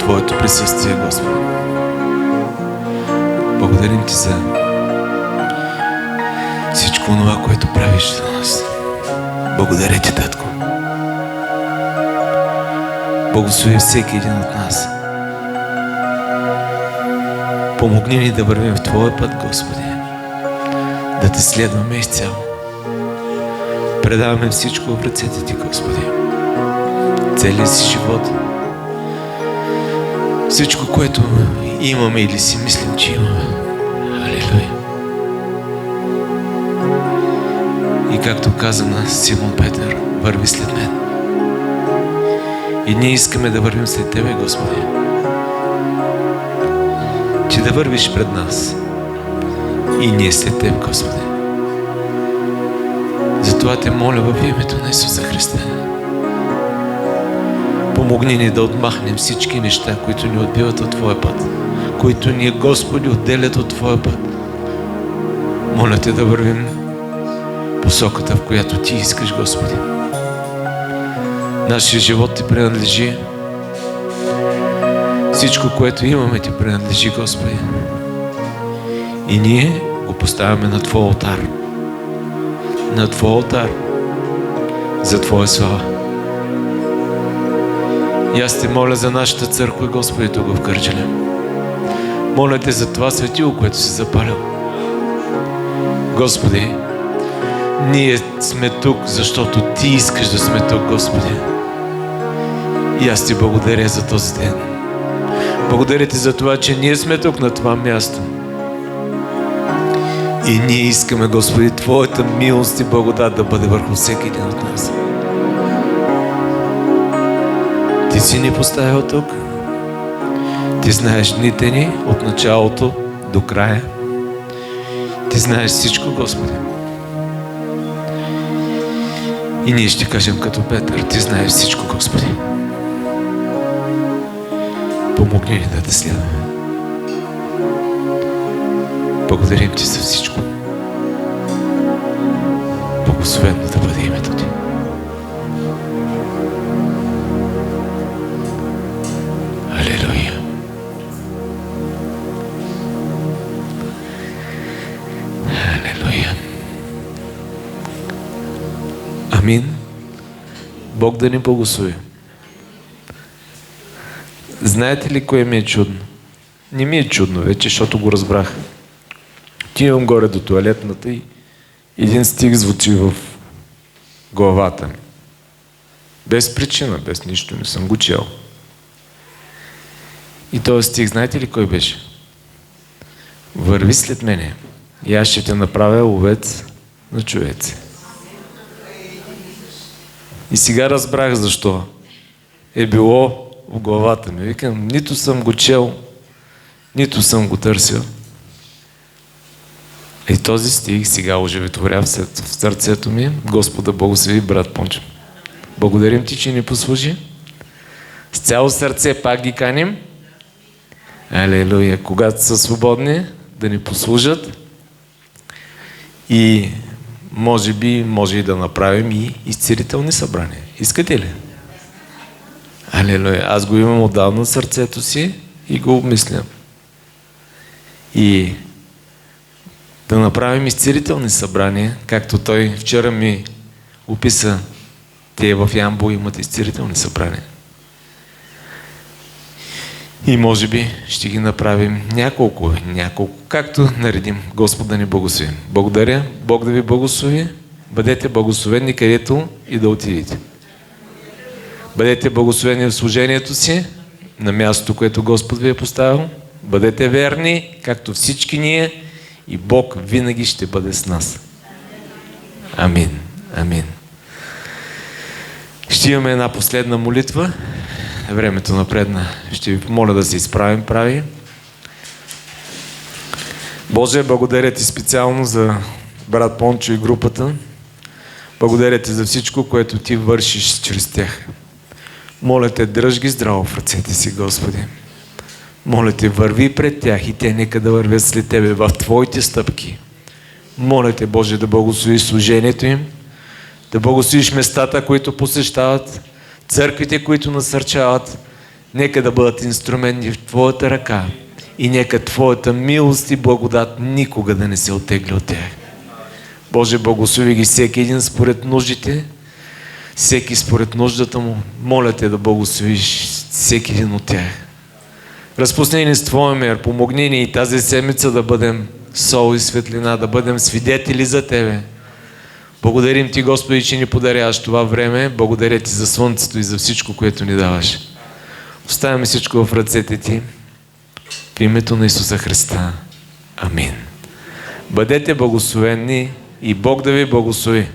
Твоето присъствие, Господи. Благодарим Ти за всичко това, което правиш за нас. Благодаря Ти, Татко. Благослови всеки един от нас. Помогни ни да вървим в Твоя път, Господи. Да Те следваме изцяло. Предаваме всичко в ръцете Ти, Господи. Целият си живот. Всичко, което имаме или си мислим, че имаме. Алелуя. И както каза на Симон Петър, върви след мен. И ние искаме да вървим след Тебе, Господи. Ти да вървиш пред нас. И ние след Теб, Господи. Затова Те моля в името на Исуса Христа. Помогни ни да отмахнем всички неща, които ни отбиват от Твоя път. Които ни, Господи, отделят от Твоя път. Моля Те да вървим посоката, в която Ти искаш, Господи. Нашия живот Ти принадлежи. Всичко, което имаме, Ти принадлежи, Господи. И ние го поставяме на Твоя олтар. На Твоя олтар. За Твоя слава. И аз Те моля за нашата църква, Господи, тук в Кърджали. Моля Те за това светило, което си запалил. Господи, ние сме тук, защото Ти искаш да сме тук, Господи. И аз Ти благодаря за този ден. Благодаря Ти за това, че ние сме тук на това място. И ние искаме, Господи, Твоята милост и благодат да бъде върху всеки един от нас. Ти си ни поставил тук. Ти знаеш дните ни от началото до края. Ти знаеш всичко, Господи. И ние ще кажем като Петър, Ти знаеш всичко, Господи. Помогни ни да Те следваме. Благодарим Ти за всичко. Благословено да бъде името Ти. Алелуя. Алелуя. Амин. Бог да ни благослови. Знаете ли кое ми е чудно? Не ми е чудно вече, защото го разбрах. Отивам горе до тоалетната и един стих звучи в главата ми. Без причина, без нищо, не съм го чел. И този стих, знаете ли кой беше? Върви след мене и аз ще те направя ловец на човеци. И сега разбрах защо е било в главата ми. Викам, нито съм го чел, нито съм го търсил. И този стих сега оживотворя в сърцето ми. Господа благослови, брат Пончо. Благодарим Ти, че ни послужи. С цяло сърце пак ги каним. Алелуя. Когато са свободни, да ни послужат. И може би, може и да направим и изцелителни събрания. Искате ли? Алелуя. Аз го имам отдавна в сърцето си и го обмислям. И да направим изцелителни събрания, както той вчера ми описа. Те в Ямбол имат изцелителни събрания. И може би ще ги направим няколко, както наредим. Господ да ни благослови. Благодаря. Бог да ви благослови. Бъдете благословени където и да отидете. Бъдете благословени в служението си, на мястото, което Господ ви е поставил. Бъдете верни, както всички ние, и Бог винаги ще бъде с нас. Амин. Амин. Ще имаме една последна молитва. Времето напредна. Ще ви помоля да се изправим прави. Боже, благодаря Ти специално за брат Пончо и групата. Благодаря Ти за всичко, което Ти вършиш чрез тях. Моля Те, дръж ги здраво в ръцете си, Господи. Моля Те, върви пред тях и те нека да вървят след Тебе в Твоите стъпки. Моля Те, Боже, да благословиш служението им, да благословиш местата, които посещават, църквите, които насърчават. Нека да бъдат инструменти в Твоята ръка и нека Твоята милост и благодат никога да не се оттегли от тях. Боже, благослови ги всеки един според нуждите, всеки според нуждата му. Моля Те да благословиш всеки един от тях. Разпусни ни с Твоя мир, помогни ни и тази седмица да бъдем сол и светлина, да бъдем свидетели за Тебе. Благодарим Ти, Господи, че ни подаряваш това време. Благодаря Ти за слънцето и за всичко, което ни даваш. Оставяме всичко в ръцете Ти. В името на Исуса Христа. Амин. Бъдете благословени и Бог да ви благослови.